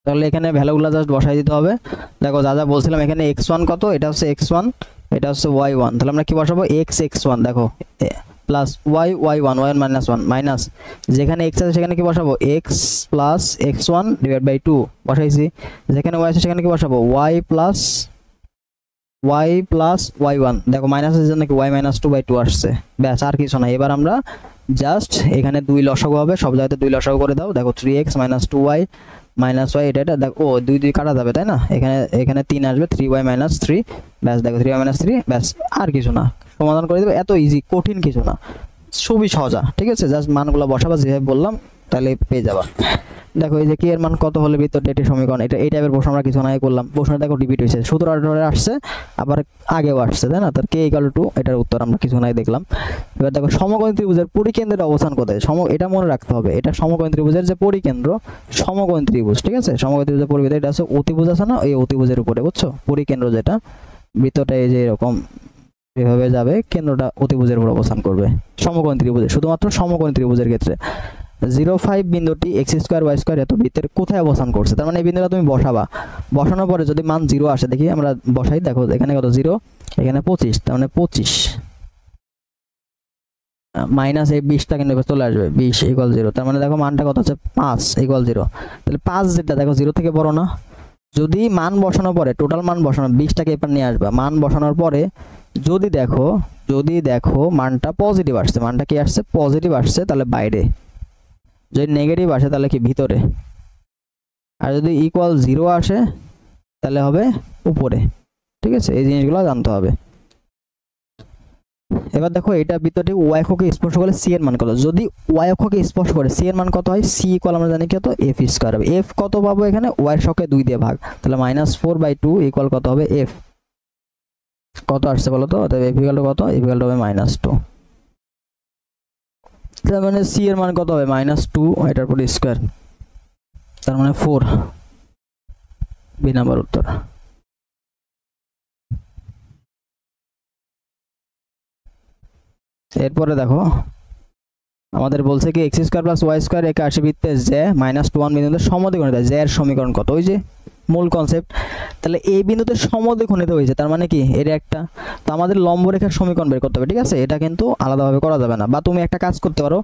তাহলে এখানে ভ্যালুগুলো জাস্ট বসাই দিতে হবে। দেখো যা যা বলছিলাম, এখানে x1 কত, এটা হচ্ছে x1, এটা হচ্ছে y1, তাহলে আমরা কি বসাবো, x1 দেখো প্লাস y1 মাইনাস 1 মাইনাস, যেখানে x আছে সেখানে কি বসাবো, x plus x1 divide by 2 বসাইছি, যেখানে y আছে সেখানে কি বসাবো, y প্লাস y1, দেখো মাইনাসের জন্য কি y মাইনাস 2 বাই 2 আসছে, ব্যাস আর কিছু না। এবার আমরা জাস্ট এখানে 2 লসাগু হবে, সব জায়গাতে 2 লসাগু করে দাও। দেখো 3x minus 2y minus y, এটা দেখো ও 2 কাটা যাবে তাই না, এখানে 3 আসবে, 3y মাইনাস 3, ব্যাস দেখো 3y মাইনাস 3, ব্যাস আর কিছু না, সমাধান করে দেবে। এত ইজি, কঠিন কিছু না, খুবই সহজা, ঠিক আছে। জাস্ট মানগুলো বসাবা যেভাবে বললাম, তাহলে পেয়ে যাবা। দেখো এই যে কে এর মান কত হলে বৃত্তটি এটি সমীকরণ, এটা এই টাইপের প্রশ্ন আমরা কিছু আগে করলাম, প্রশ্নটা দেখো রিপিট হয়েছে 17-18 আসছে, আবার আগেও আসছে তাই না। তার কে ইকুয়াল টু, এটার উত্তর আমরা কিছু আগে দেখলাম। এবার দেখো সমকোণী ত্রিভুজের পরিকেন্দ্রের অবস্থান কোথায়, এটা মনে রাখতে হবে, এটা সমকোণী ত্রিভুজের যে পরিকেন্দ্র, সমকোণী ত্রিভুজ, ঠিক আছে, সমকোণী ত্রিভুজের পরিকেন্দ্র এটা আছে অতিভুজ আছে না, এই অতিভুজের উপরে, বুঝছো, পরিকেন্দ্র যেটা, বৃত্তটা এই যে এরকম এভাবে যাবে, কেন্দ্রটা অতিভুজের উপর অবস্থান করবে সমকোণী ত্রিভুজে, শুধুমাত্র সমকোণী ত্রিভুজের ক্ষেত্রে। 0,5 বিন্দুটি x স্কোয়ার y স্কোয়ার এত বৃত্তের কোথায় অবস্থান করছে, তার মানে এই বিন্দুটা তুমি বসাবা, বসানোর পরে যদি মান 0 আসে, দেখি আমরা বসাই, দেখো এখানে কত 0, এখানে 25, তার মানে 25, মাইনাস এই 20টা কিন্তু এবার চলে আসবে, 20 ইকুয়াল 0। তার মানে দেখো মানটা কত হচ্ছে 5 ইকুয়াল 0। তাহলে 5 যেটা দেখো 0 থেকে বড় না। যদি মান বসানোর পরে টোটাল মান বসানো 20টাকে এবার নিয়ে আসবা, মান বসানোর পরে যদি দেখো মানটা পজিটিভ আসছে, মানটা কি আসছে পজিটিভ আসছে, তাহলে বাইরে। যদি নেগেটিভ আসে তাহলে কি ভিতরে। আর যদি ইকুয়াল 0 আসে তাহলে হবে উপরে। ঠিক আছে, এই জিনিসগুলো জানতে হবে। এবার দেখো এটা ভিতরে ওয়াই অক্ষকে স্পর্শ করে সি এর মান কত। যদি ওয়াই অক্ষকে স্পর্শ করে সি এর মান কত হয়, সি ইকুয়াল আমরা জানি কত এফ স্কয়ার হবে। এফ কত পাবো এখানে, ওয়াই এর সঙ্গে 2 দিয়ে ভাগ, তাহলে -4/2 ইকুয়াল কত হবে এফ। কত আসছে বলো তো, অতএব এফ ইকুয়াল কত, এফ ইকুয়াল হবে -2। তার মানে সি এর মান কত হবে -2 এটার উপর স্কয়ার, তার মানে 4। বি নাম্বার উত্তর। এরপরে দেখো আমাদের বলছে কি x² + y² একে আসে বৃত্তে যে -1 বিন্দুতে সমদ্বিখণ্ডিত। যে এর সমীকরণ কত, ওই যে মূল কনসেপ্ট। তাহলে এই বিন্দুতে সমদ্বিখণ্ডিত হয়েছে, তার মানে কি এর একটা, তো আমাদের লম্ব রেখার সমীকরণ বের করতে হবে। ঠিক আছে, এটা কিন্তু আলাদাভাবে করা যাবে না। বা তুমি একটা কাজ করতে পারো,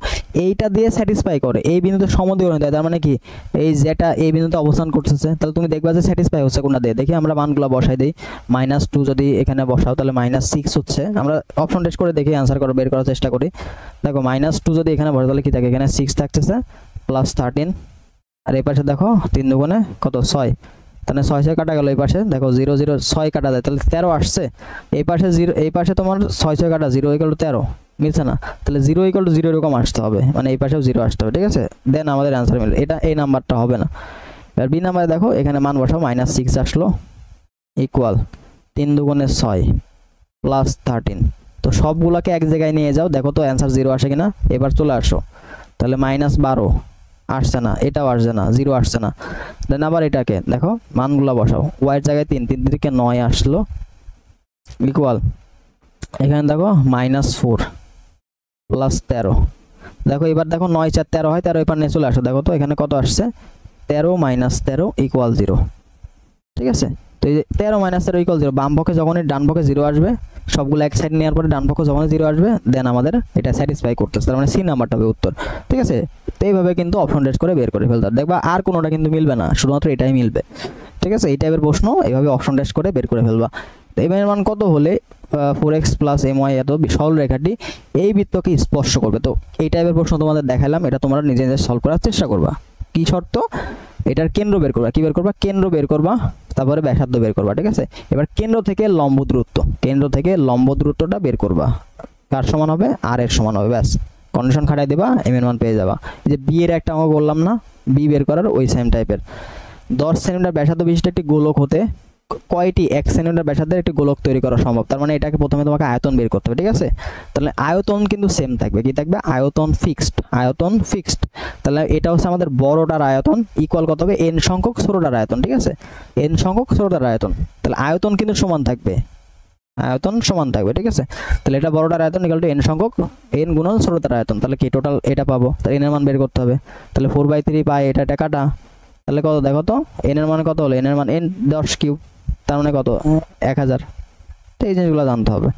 এইটা দিয়ে স্যাটিসফাই করে এই বিন্দুতে সমদ্বিখণ্ডিত, তার মানে কি এই যেটা এই বিন্দুতে অবস্থান করতেছে, তাহলে তুমি দেখবা যে স্যাটিসফাই হচ্ছে কোনটা দিয়ে। দেখি আমরা মানগুলো বসাই দেই। -2 যদি এখানে বসাও তাহলে -6 হচ্ছে। আমরা অপশন টেস্ট করে দেখি অ্যান্সার করে বের করার চেষ্টা করি। দেখো -2 যদি এখানে বসাও তাহলে কি থাকে, এখানে 6 থাকতেছে +13। আর এই পাশে দেখো 3 দুগুণে কত 6, তাহলে 6 কাটা গেল। এই পাশে দেখো 0 0 6 কাটা যায়, তাহলে 13 আসছে। এই পাশে 0, এই পাশে তোমার 6 কাটা 0 = 13, মিলছে না। তাহলে 0 = 0 এরকম আসতে হবে, মানে এই পাশেও 0 আসতে হবে। ঠিক আছে, দেন আমাদের অ্যান্সার মিলবে। এটা এই নাম্বারটা হবে না। এবার বি নাম্বারে দেখো এখানে মান বসাও, -6 আসলো ইকুয়াল 3 দুগুণে 6 +13। তো সবগুলোকে এক জায়গায় নিয়ে যাও, দেখো তো অ্যান্সার 0 আসে কিনা। এবার চলে আসো, তাহলে -12 আসছে না, এটাও আসছে না, 0 আসছে না। দেন আবার এটাকে দেখো মানগুলো বসাও, ওয়াই এর জায়গায় 3 থেকে 9 আসলো ইকুয়াল এখানে দেখো -4 +13। দেখো এবার দেখো 9 4 13 হয়, 13 এবার নিয়ে চলে আসো। দেখো তো এখানে কত আসছে, 13 - 13 = 0। ঠিক আছে, তো এই যে 13 - 13 = 0, বাম পক্ষে যখনই ডান পক্ষে 0 আসবে, সবগুলো এক সাইড নেওয়ার পরে ডান পক্ষে যখন 0 আসবে, দেন আমাদের এটা স্যাটিসফাই করতেছে, তার মানে সি নাম্বারটা হবে উত্তর। ঠিক আছে, তো এইভাবে কিন্তু অপশন টেস্ট করে বের করে ফেলতে হবে। দেখবা আর কোনোটা কিন্তু মিলবে না, শুধুমাত্র এটাই মিলবে। ঠিক আছে, এই টাইপের প্রশ্ন এইভাবে অপশন টেস্ট করে বের করে ফেলবা। তো এম এর মান কত হলে 4x + my এত সরল রেখাটি এই বৃত্তকে স্পর্শ করবে। তো এই টাইপের প্রশ্ন তোমাদের দেখালাম, এটা তোমরা নিজে নিজে সলভ করার চেষ্টা করবা। কি শর্ত, এটার কেন্দ্র বের করবা। কি বের করবা, কেন্দ্র বের করবা, তারপরে ব্যাসার্ধ বের করবা। ঠিক আছে, এবার কেন্দ্র থেকে লম্ব দূরত্বটা বের করবা। কার সমান হবে, আর এর সমান হবে। ব্যাস, কন্ডিশন খাটাই দেবা, এম এর মান পেয়ে যাবা। এই যে বি এর একটা অঙ্ক বললাম না, বি বের করার ওই সেম টাইপের। 10 সেন্টিমিটার ব্যাসার্ধ বিশিষ্ট একটি গোলক হতে কয়টি 1 সেন্টিমিটার ব্যাসার্ধের একটি গোলক তৈরি করা সম্ভব। তার মানে এটাকে প্রথমে তোমাকে আয়তন বের করতে হবে। ঠিক আছে, তাহলে আয়তন কিন্তু সেম থাকবে। কি থাকবে, আয়তন ফিক্সড। তাহলে এটা হচ্ছে আমাদের বড়টার আয়তন ইকুয়াল কত হবে, n সংখ্যক ছোটটার আয়তন। ঠিক আছে, n সংখ্যক ছোটটার আয়তন, তাহলে আয়তন কিন্তু সমান থাকবে, ঠিক আছে। তাহলে এটা বড়টার আয়তন ইকুয়াল টু n সংখ্যক n গুণন ছোটটার আয়তন, তাহলে কি টোটাল এটা পাবো। তাহলে n এর মান বের করতে হবে। তাহলে 4/3 পাই, এটা কাটা, তাহলে কত দেখো তো, n এর মান কত হলো, n এর মান n 10³ তার মানে কত 1000। তো এই জিনিসগুলো জানতে হবে।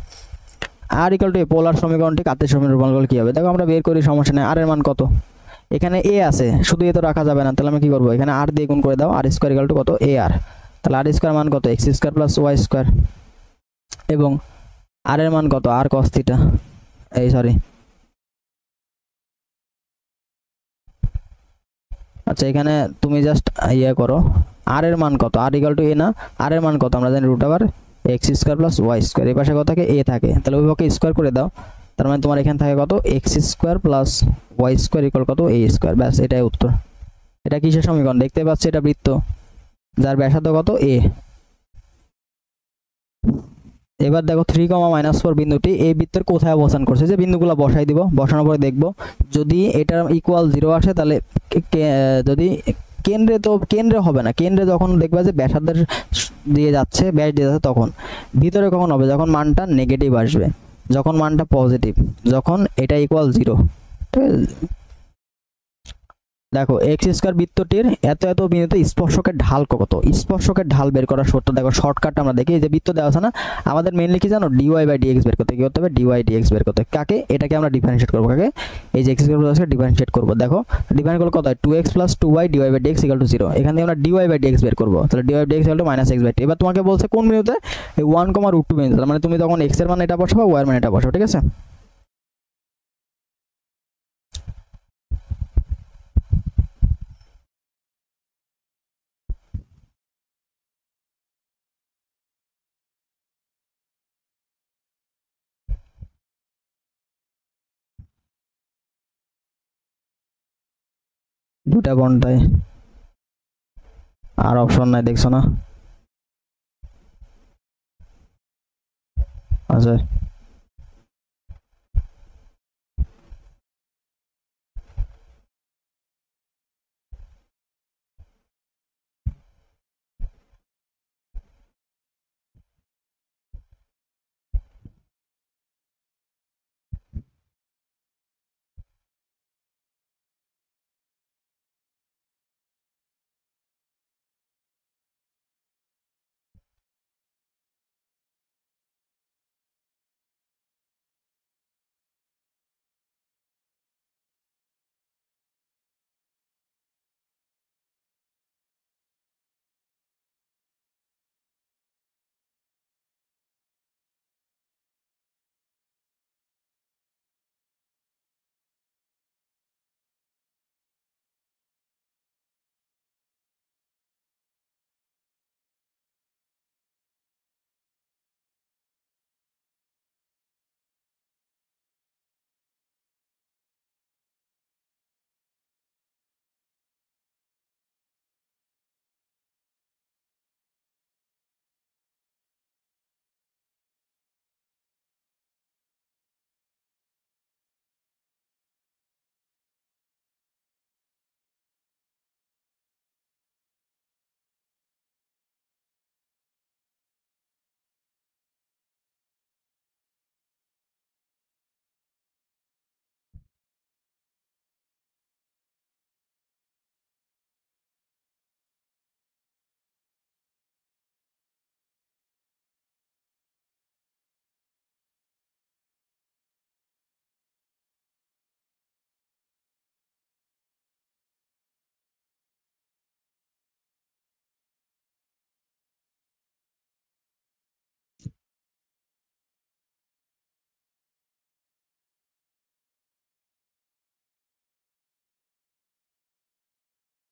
আর ইকুয়াল টু পোলার সমীকরণটি কাতের সমীকরণে রূপান্তর করলে কি হবে, দেখো আমরা বের করি, সমস্যা নেই। আর এর মান কত, এখানে a আছে, শুধু এ তো রাখা যাবে না, তাহলে আমি কি করব, এখানে r দিয়ে গুণ করে দাও, r² ইকুয়াল টু কত ar। তাহলে r² মান কত, x² + y², এবং আর এর মান কত, r cos θ, এই সরি আচ্ছা এখানে তুমি জাস্ট ইয়ে করো, আর এর মান কত, r ইকুয়াল টু a না, আর এর মান কত আমরা জানি √x² + y²। এই পাশে কত থাকে, a থাকে, তাহলে ওই পক্ষে স্কয়ার করে দাও। তার মানে তোমার এখানে থাকে কত, x² + y² ইকুয়াল কত a²। ব্যাস, এটাই উত্তর। এটা কিসের সমীকরণ দেখতে পাচ্ছি, এটা বৃত্ত যার ব্যাসার্ধ কত a। এবার দেখো 3, -4 বিন্দুটি এই বৃত্তের কোথায় অবস্থান করছে, যে বিন্দুগুলো বসাই দিব, বসানোর পরে দেখব যদি এটা ইকুয়াল 0 আসে, তাহলে যদি কেন্দ্রে, তো কেন্দ্রে হবে না, কেন্দ্রে যখন দেখবা যে ব্যাসার্ধের দিয়ে যাচ্ছে, ব্যাস দিয়ে যাচ্ছে, তখন ভিতরে কখন হবে, যখন মানটা নেগেটিভ আসবে, যখন মানটা পজিটিভ, যখন এটা ইকুয়াল 0। ঠিক আছে, দেখো এক্স স্কয়ার বৃত্তটির এত এত বিন্দুতে স্পর্শকের ঢাল কত, স্পর্শকের ঢাল বের করার সূত্র দেখো শর্টকাট আমরা দেখি। এই যে বৃত্ত দেওয়া আছে না, আমাদের মেইনলি কি জানো, ডিওয়াই বাই ডিএক্স বের করতে, কি করতে হবে, ডিওয়াই ডিএক্স বের করতে। কাকে, এটাকে আমরা ডিফারেন্সিয়েট করব, কাকে, এই যে এক্স স্কয়ার ডিফারেন্সিয়েট করব। দেখো ডিফারেন্স করলে কত হয়, 2x + 2y dy by dx = 0। এখান থেকে আমরা ডিওয়াই বাই ডিএক্স বের করব, তাহলে ডিওয়াই বাই ডিএক্স = -x/2। এবার তোমাকে বলছে কোন বিন্দুতে, এই 1, √2 বিন্দুতে, মানে তুমি তখন x এর মান এটা বসাবো, y এর মান এটা বসাবো, ঠিক আছে। দুটা বন্ডাই আর অপশন নাই, দেখছো না, আচ্ছা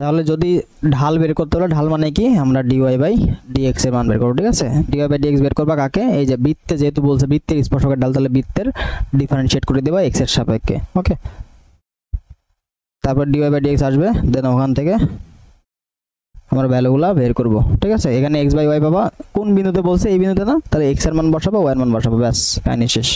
তাহলে যদি ঢাল বের করতে হলে, ঢাল মানে কি, আমরা ডিওয়াই বাই ডিএক্স এর মান বের করব, ঠিক আছে। ডিওয়াই বাই ডিএক্স বের করবা কাকে, এই যে বৃত্তে যেহেতু বলছে বৃত্তের স্পর্শকের ঢাল, তাহলে বৃত্তের ডিফারেন্সিয়েট করে দেবা এক্স এর সাপেক্ষে, ওকে। তারপর ডিওয়াই বাই ডিএক্স আসবে, দেন ওখান থেকে আমরা ভ্যালুগুলো বের করব, ঠিক আছে। এখানে এক্স বাই ওয়াই পাবা, কোন বিন্দুতে বলছে, এই বিন্দুতে না, তাহলে এক্স এর মান বসাবো, ওয়াই এর মান বসাবো, ব্যাস কাহিনী শেষ।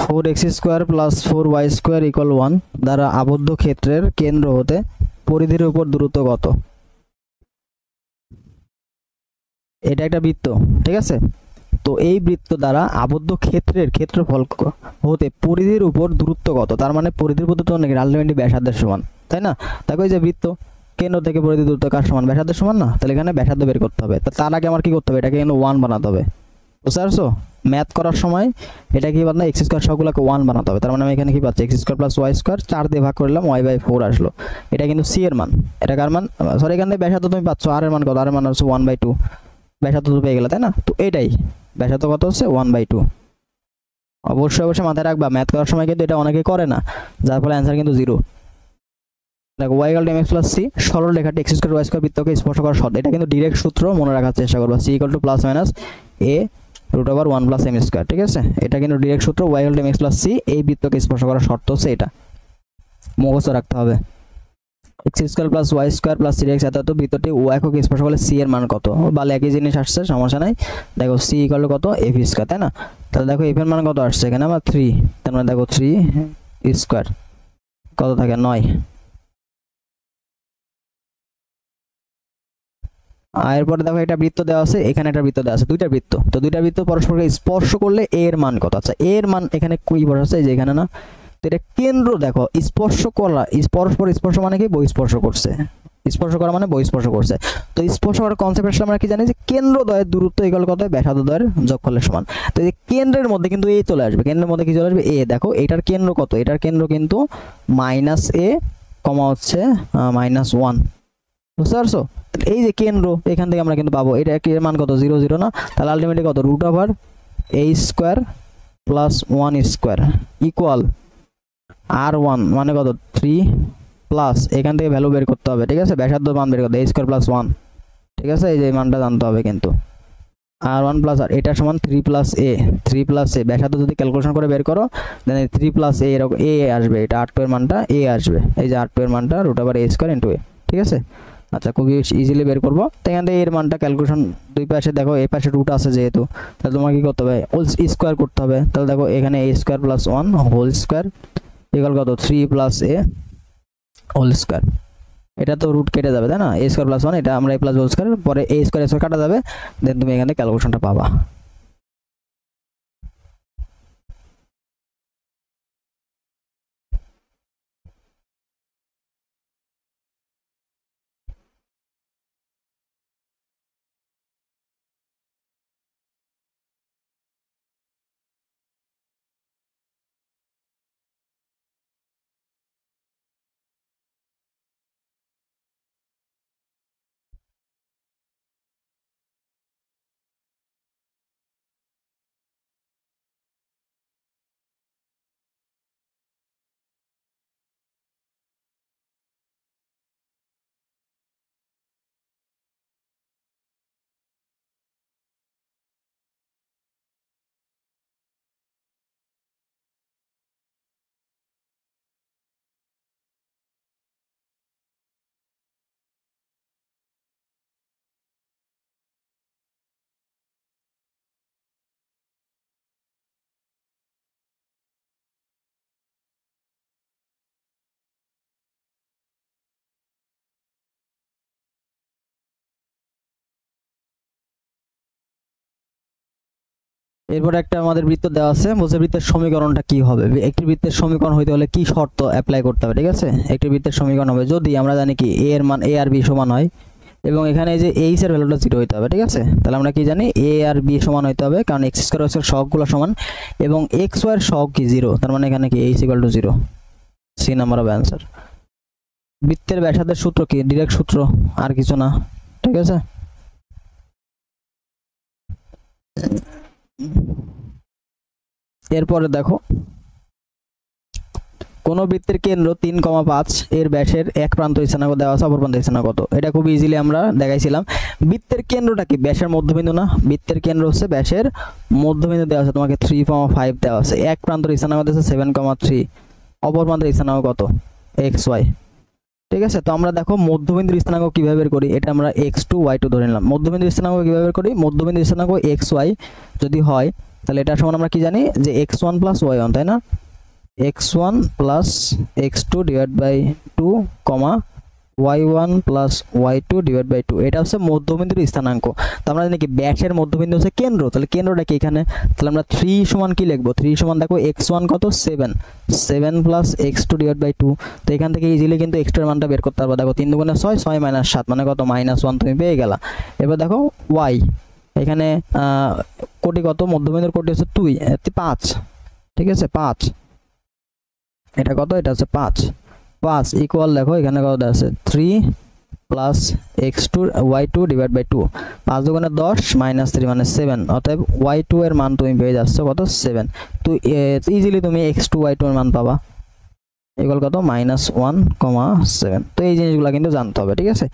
(4x² + 4y² = 1) দ্বারা আবদ্ধ ক্ষেত্রের কেন্দ্র হতে পরিধির উপর দূরত্ব কত? এটা একটা বৃত্ত, ঠিক আছে। তো এই বৃত্ত দ্বারা আবদ্ধ ক্ষেত্রের ক্ষেত্রফল হতে পরিধির উপর দূরত্ব কত, তার মানে পরিধির উপর তো নাকি আলটিমেটলি ব্যাসার্ধের সমান, তাই না। দেখো এই যে বৃত্ত, কেন্দ্র থেকে পরিধি দূরত্ব কার সমান, ব্যাসার্ধের সমান না, তাহলে এখানে ব্যাসার্ধ বের করতে হবে। তার আগে আমার কি করতে হবে, এটাকে কিন্তু 1 বানাতে হবে, বুঝতে পারছো। ম্যাথ করার সময় এটা কি বানাবো, এক্স স্কয়ার সবগুলোকে 1 বানাতে হবে। তার মানে আমি এখানে কি পাচ্ছি, x² + y² 4 দিয়ে ভাগ করলাম, y/4 আসলো। এটা কিন্তু c এর মান, এটা কার মান, সরি এখানে ব্যাসার্ধ তুমি পাচ্ছ, r এর মান কত, r এর মান হচ্ছে 1/2, ব্যাসার্ধ তো পেয়ে গেলে, তাই না। তো এটাই ব্যাসার্ধ কত হচ্ছে 1/2। অবশ্যই অবশ্যই মাথায় রাখবা, ম্যাথ করার সময় কিন্তু এটা অনেকে করে না, যার ফলে অ্যান্সার কিন্তু 0। দেখো y = mx + c, সরল রেখাটি x² y² বৃত্তকে স্পর্শ করার শর্ত, এটা কিন্তু ডাইরেক্ট সূত্র মনে রাখার চেষ্টা করবা, c = +- a √1 + m², ঠিক আছে। এটা কিন্তু ডাইরেক্ট সূত্র, y = mx + c, এই বৃত্তকে স্পর্শ করার শর্ত হচ্ছে এটা, মুখস্থ রাখতে হবে। x² + y² + 3x এত বৃত্তটি ও একক স্পর্শ করলে c এর মান কত, বলে একই জিনিস আসছে, সমস্যা নাই। দেখো c = কত, f², তাই না। তাহলে দেখো f এর মান কত আসছে, এখানে আমার 3, তার মানে দেখো 3² কত থাকে, 9। আর এরপরে দেখো এটা বৃত্ত দেওয়া আছে, এখানে একটা বৃত্ত দেওয়া আছে, দুইটা বৃত্ত। তো দুইটা বৃত্ত পরস্পরকে স্পর্শ করলে a এর মান কত? আচ্ছা a এর মান এখানে কি বসাচ্ছে, এই যে এখানে না। তো এটা কেন্দ্র দেখো, স্পর্শ করা, পরস্পর স্পর্শ মানে কি, বহিঃস্পর্শ করছে। স্পর্শ করা মানে বহিঃস্পর্শ করছে। তো স্পর্শ করার কনসেপ্ট আসলে আমরা কি জানি যে কেন্দ্রদ্বয়ের দূরত্ব ইকুয়াল কত হয়, ব্যাসার্ধদ্বয়ের যোগফলের সমান। তো এই কেন্দ্রের মধ্যে কিন্তু a চলে আসবে, কেন্দ্রের মধ্যে কি চলে আসবে, a। দেখো এটার কেন্দ্র কত, এটার কেন্দ্র কিন্তু -a, হচ্ছে -1, বুঝতে পারছো? এই যে কেন্দ্র, এখান থেকে আমরা কিন্তু পাবো এটা এর মান কত, 0 0 না। তাহলে আলটিমেটলি কত, √a² + 1 স্কয়ার ইকুয়াল r1 মানে কত, 3 প্লাস এখান থেকে ভ্যালু বের করতে হবে, ঠিক আছে, ব্যাসার্ধ মান বের করতে, a² + 1, ঠিক আছে, এই যে মানটা জানতে হবে কিন্তু। r1 প্লাস আর এটা সমান 3 + a, 3 + a, ব্যাসার্ধ যদি ক্যালকুলেশন করে বের করো দেন 3 + a এরকম a আসবে, এটা r2 এর মানটা a আসবে, এই যে r2 এর মানটা √a² * a, ঠিক আছে। আচ্ছা খুবই ইজিলি বের করবো। তো এখান থেকে এর মানটা ক্যালকুলেশন, দুই পাশে দেখো এই পাশে রুট আছে যেহেতু, তাহলে তোমাকে কি করতে হবে, হোল স্কয়ার করতে হবে। তাহলে দেখো এখানে a² + 1 হোল স্কয়ার ইকুয়াল কত, 3 + a হোল স্কয়ার। এটা তো রুট কেটে যাবে তাই না, a² + 1, এটা আমরা a + হোল স্কয়ার, পরে a² কাটা যাবে, দেন তুমি এখানে ক্যালকুলেশনটা পাবা। এরপর একটা আমাদের বৃত্ত দেওয়া আছে, বলছে বৃত্তের সমীকরণটা কি হবে, একটি বৃত্তের সমীকরণ হইতে হলে কি শর্ত অ্যাপ্লাই করতে হবে, ঠিক আছে। একটি বৃত্তের সমীকরণ হবে যদি আমরা জানি কি a এর মান a আর b সমান হয়, এবং এখানে এই যে h এর ভ্যালুটা 0 হইতে হবে, ঠিক আছে। তাহলে আমরা কি জানি a আর b সমান হইতে হবে, কারণ x² এর সহগগুলো সমান, এবং xy এর সহগ কি 0, তার মানে এখানে কি h = 0, C number of answer. বৃত্তের ব্যাসার্ধের সূত্র কি, ডাইরেক্ট সূত্র, আর কিছু না, ঠিক আছে। এরপরে দেখো কোন বৃত্তের কেন্দ্র 3,5 এর ব্যাসের এক প্রান্ত স্থানাঙ্ক দেওয়া আছে, অপর প্রান্ত স্থানাঙ্ক কত, এটা খুব ইজিলি আমরা দেখাইছিলাম। বৃত্তের কেন্দ্রটা কি, ব্যাসের মধ্যবিন্দু না, বৃত্তের কেন্দ্র হচ্ছে ব্যাসের মধ্যবিন্দু দেওয়া আছে, তোমাকে 3,5 দেওয়া আছে, এক প্রান্তের স্থানাঙ্ক দেওয়া আছে 7,3, অপর প্রান্তের স্থানাঙ্ক কত, xy, ঠিক আছে। তো আমরা দেখো মধ্যবিন্দুর স্থানাঙ্ক কিভাবে বের করি, এটা আমরা x2 y2 ধরে নিলাম। মধ্যবিন্দুর স্থানাঙ্ক কিভাবে বের করি, মধ্যবিন্দুর স্থানাঙ্ক xy যদি হয় তাহলে এটা সমান আমরা কি জানি যে x1 + y1, তাই না, x1 + x2 / 2, y1 + y2 / 2, এটা হচ্ছে মধ্যবিন্দুর স্থানাঙ্ক। তো আমরা জানি কি ব্যাসের মধ্যবিন্দু হচ্ছে কেন্দ্র, তাহলে কেন্দ্রটা কি এখানে, তাহলে আমরা 3 সমান কি লিখবো, 3 সমান দেখো x1 কত, 7 + x2 / 2। তো এখান থেকে ইজিলি কিন্তু x2 এর মানটা বের করতে পারবো। দেখো 3 × 6 6 - 7 মানে কত, -1 তুমি পেয়ে গেলা। এবার দেখো y, এখানে কোটি কত, মধ্যবিন্দুর কোটি হচ্ছে 2 5, ঠিক আছে, 5, এটা কত, এটা হচ্ছে 5 ইকুয়াল দেখো এখানে কত আছে, 3 + x2 y2 / 2, 5 × 10 -3 মানে 7, অতএব y2 এর মান তুমি পেয়ে যাচ্ছ কত, 7। তো ইজিলি তুমি x2 y2 এর মান পাবা ইকুয়াল কত, -1,7। তো এই জিনিসগুলো কিন্তু জানতে হবে, ঠিক আছে,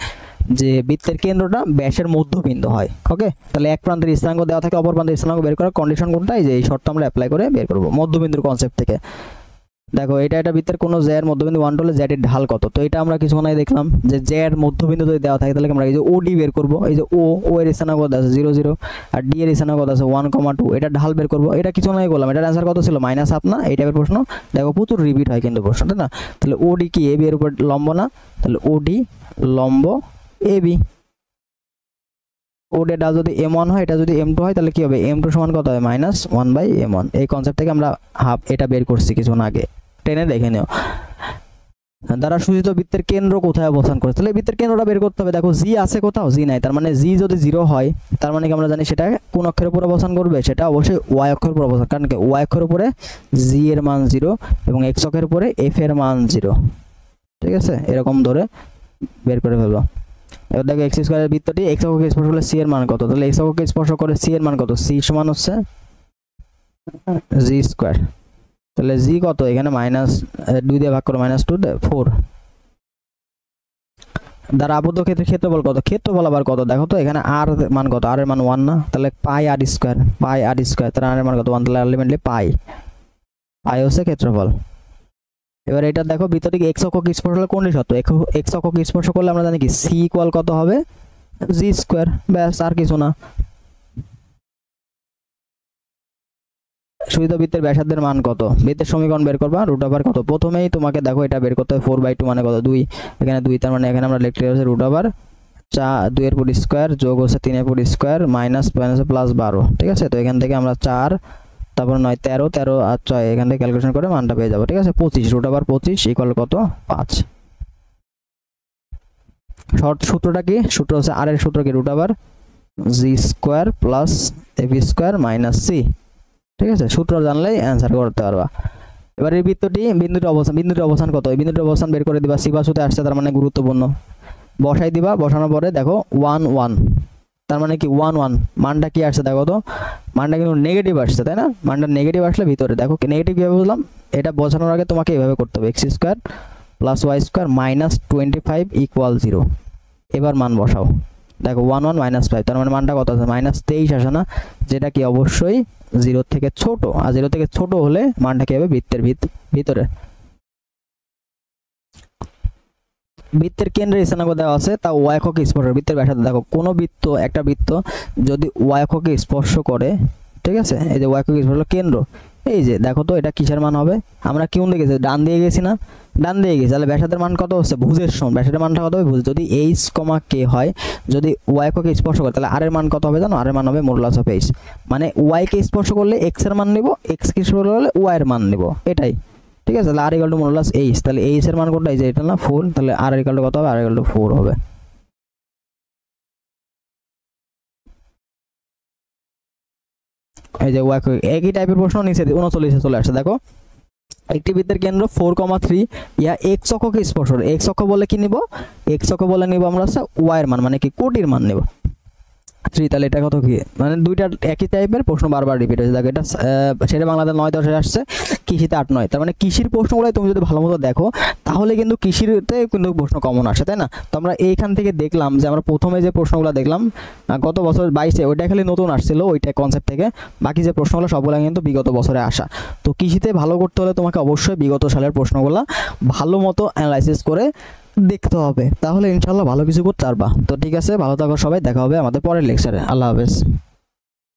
যে বৃত্তের কেন্দ্রটা ব্যাসের মধ্যবিন্দু হয়। ওকে, তাহলে এক প্রান্তের স্থানাঙ্ক দেওয়া থাকে, অপর প্রান্তের স্থানাঙ্ক বের করার কন্ডিশন কোনটা, এই যে এই শর্ত আমরা অ্যাপ্লাই করে বের করব মধ্যবিন্দুর কনসেপ্ট থেকে। দেখো এটা বৃত্তের কোন জ্যার মধ্যবিন্দু 1 হলে জ্যাড এর ঢাল কত, তো এটা আমরা কিছুক্ষণ আগে দেখলাম যে জ্যাড মধ্যবিন্দু যদি দেওয়া থাকে তাহলে আমরা এই যে ওডি বের করব, এই যে ও এর স্থানাঙ্ক কত আছে 0 0, আর ডি এর স্থানাঙ্ক কত আছে 1,2, এটা ঢাল বের করব। এটা কিছুক্ষণ আগে বললাম, এটার অ্যানসার কত ছিল, -7 না, এই টাইপের প্রশ্ন দেখো প্রচুর রিপিট হয় কিন্তু প্রশ্ন, তাই না। তাহলে ওডি কি এবি এর উপর লম্ব না, তাহলে ওডি লম্ব এবি। কোড এটা যদি m1 হয়, এটা যদি m2 হয়, তাহলে কি হবে, m2 সমান কত হবে, -1/m1। এই কনসেপ্ট থেকে আমরা হাফ এটা বের করছি কিছুক্ষণ আগে, টেনে দেখে নিও। দ্বারা সূচিত বৃত্তের কেন্দ্র কোথায় অবস্থান করে, তাহলে বৃত্তের কেন্দ্রটা বের করতে হবে। দেখো জি আছে কোথাও, জি নাই, তার মানে জি যদি 0 হয়, তার মানে কি আমরা জানি সেটা কোন অক্ষের উপর অবস্থান করবে, সেটা অবশ্যই y অক্ষের উপর অবস্থান, কারণ কি y অক্ষের উপরে জি এর মান 0 এবং x অক্ষের উপরে f এর মান 0। ঠিক আছে, এরকম ধরে বের করে ফেলবো। এবার দেখো x স্কয়ারের বৃত্তটি x অক্ষকে স্পর্শ করলে c এর মান কত, তাহলে x অক্ষকে স্পর্শ করে c এর মান কত, c সমান হচ্ছে g স্কয়ার। তাহলে g কত, এখানে -2 দিয়ে ভাগ করো, -2 দিয়ে 4 দ্বারা আবদ্ধ ক্ষেত্রের ক্ষেত্রফল কত, ক্ষেত্রফল আবার কত দেখো তো, এখানে r মান কত, r এর মান 1 না, তাহলে পাই r স্কয়ার, তাহলে r এর মান কত 1, তাহলে আলটিমেটলি পাই হচ্ছে ক্ষেত্রফল। এবার এটা দেখো বৃত্তটিকে x অক্ষকে স্পর্শ করলে কোনটি সত্য, x অক্ষকে স্পর্শ করলে আমরা জানি কি c ইকুয়াল কত হবে, g স্কয়ার, ব্যাস আর কিছু না। সূচিত বৃত্তের ব্যাসার্ধের মান কত, বৃত্তের সমীকরণ বের করবা, রুট ওভার কত, প্রথমেই তোমাকে দেখো এটা বের করতে হবে, 4/2 মানে কত 2, এখানে 2, তার মানে এখানে আমরা লিখতে হচ্ছে রুট ওভার 2 এর পুরো স্কয়ার যোগ হচ্ছে 3 এর পুরো স্কয়ার মাইনাস প্লাস 12। ঠিক আছে, তো এখান থেকে আমরা 4 তারপর 9 13 আর 6 এখান থেকে ক্যালকুলেশন করে মানটা পেয়ে যাব। ঠিক আছে, 25 রুট ওভার 25 ইকুয়াল কত 5। শর্ট সূত্রটা কি, সূত্র হচ্ছে r এর সূত্র কি, root over g square plus f square minus c। ঠিক আছে, সূত্র জানলেই অ্যানসার করতে পারবা। এবার এই বিন্দুটির অবস্থান কত, এই বিন্দুটির অবস্থান বের করে দিবা, সি বাসুতে আসছে, তার মানে গুরুত্বপূর্ণ, বসাই দিবা, বসানোর পরে দেখো 1 1, তার মানে কি 1 1 মানটা কি আসছে দেখো তো, মানটা কিন্তু নেগেটিভ আসছে, তাই না, মানটা নেগেটিভ আসলে ভিতরে দেখো নেগেটিভ কিভাবে বুঝলাম, এটা বোঝানোর আগে তোমাকে এইভাবে করতে হবে, x square plus y square minus 25 equal 0। এবার মান বসাও, দেখো 1 1 -5, তার মানে মানটা কত আছে, -23 আসে না, যেটা কি অবশ্যই 0 থেকে ছোট, আর 0 থেকে ছোট হলে মানটা কি হবে, বৃত্তের ভিতরে। বৃত্তের কেন্দ্রের স্থানাঙ্ক দেওয়া আছে, তা y অক্ষকে স্পর্শ, বৃত্তের ব্যাসার্ধ দেখো, কোন বৃত্ত, একটা বৃত্ত যদি y অক্ষকে স্পর্শ করে, ঠিক আছে, এই যে y অক্ষকে স্পর্শ কেন্দ্র, এই যে দেখো তো এটা কিসের মান হবে, আমরা কোন দিকে গেছি, ডান দিয়ে গেছি না, ডান দিয়ে গেছি, তাহলে ব্যাসার্ধের মান কত হচ্ছে, ভুজের সমান, ব্যাসার্ধের মানটা কত হবে, ভুজ, যদি h, k হয়, যদি y অক্ষকে স্পর্শ করে, তাহলে r এর মান কত হবে জানো, r এর মান হবে মডুলাস অফ h, মানে y কে স্পর্শ করলে x এর মান নিব, x কে স্পর্শ করলে y এর মান নিব, এটাই। ঠিক আছে, তাহলে r equal to modulus h, তাহলে h এর মান কোনটা, এই যে এটা না 4, তাহলে r ইকুয়াল টু কত হবে, r ইকুয়াল টু 4 হবে। এই যে একই টাইপের প্রশ্ন নিচে 39 চলে আসছে, দেখো একটি বৃত্তের কেন্দ্র 4,3 ইয়া x অক্ষকে স্পর্শ, x অক্ষ বলে কি নিব, x অক্ষ বলে নিব আমরা হচ্ছে y এর মান, মানে কি কোটির মান নিব 3, তাহলে এটা কত কি, মানে দুইটা একই টাইপের প্রশ্ন বারবার রিপিট হচ্ছে। দেখো এটা সেটা বাংলাতে 9 10 আসছে, কৃষিতে 8 9, তার মানে কৃষির প্রশ্নগুলো তুমি যদি ভালো মতো দেখো তাহলে কিন্তু কৃষিতে কিন্তু প্রশ্ন কমন আসে, তাই না। তো আমরা এইখান থেকে দেখলাম যে আমরা প্রথমে যে প্রশ্নগুলো দেখলাম গত বছর 22-এ, ওইটা খালি নতুন আসছিল ওইটা কনসেপ্ট থেকে, বাকি যে প্রশ্নগুলো সবগুলো কিন্তু বিগত বছরে আসা। তো কৃষিতে ভালো করতে হলে তোমাকে অবশ্যই বিগত সালের প্রশ্নগুলো ভালো মতো অ্যানালাইসিস করে দেখতে হবে, তাহলে ইনশাআল্লাহ ভালো কিছু করতে পারবা। তো ঠিক আছে, ভালো থাকো সবাই, দেখা হবে আমাদের পরের লেকচারে, আল্লাহ হাফেজ।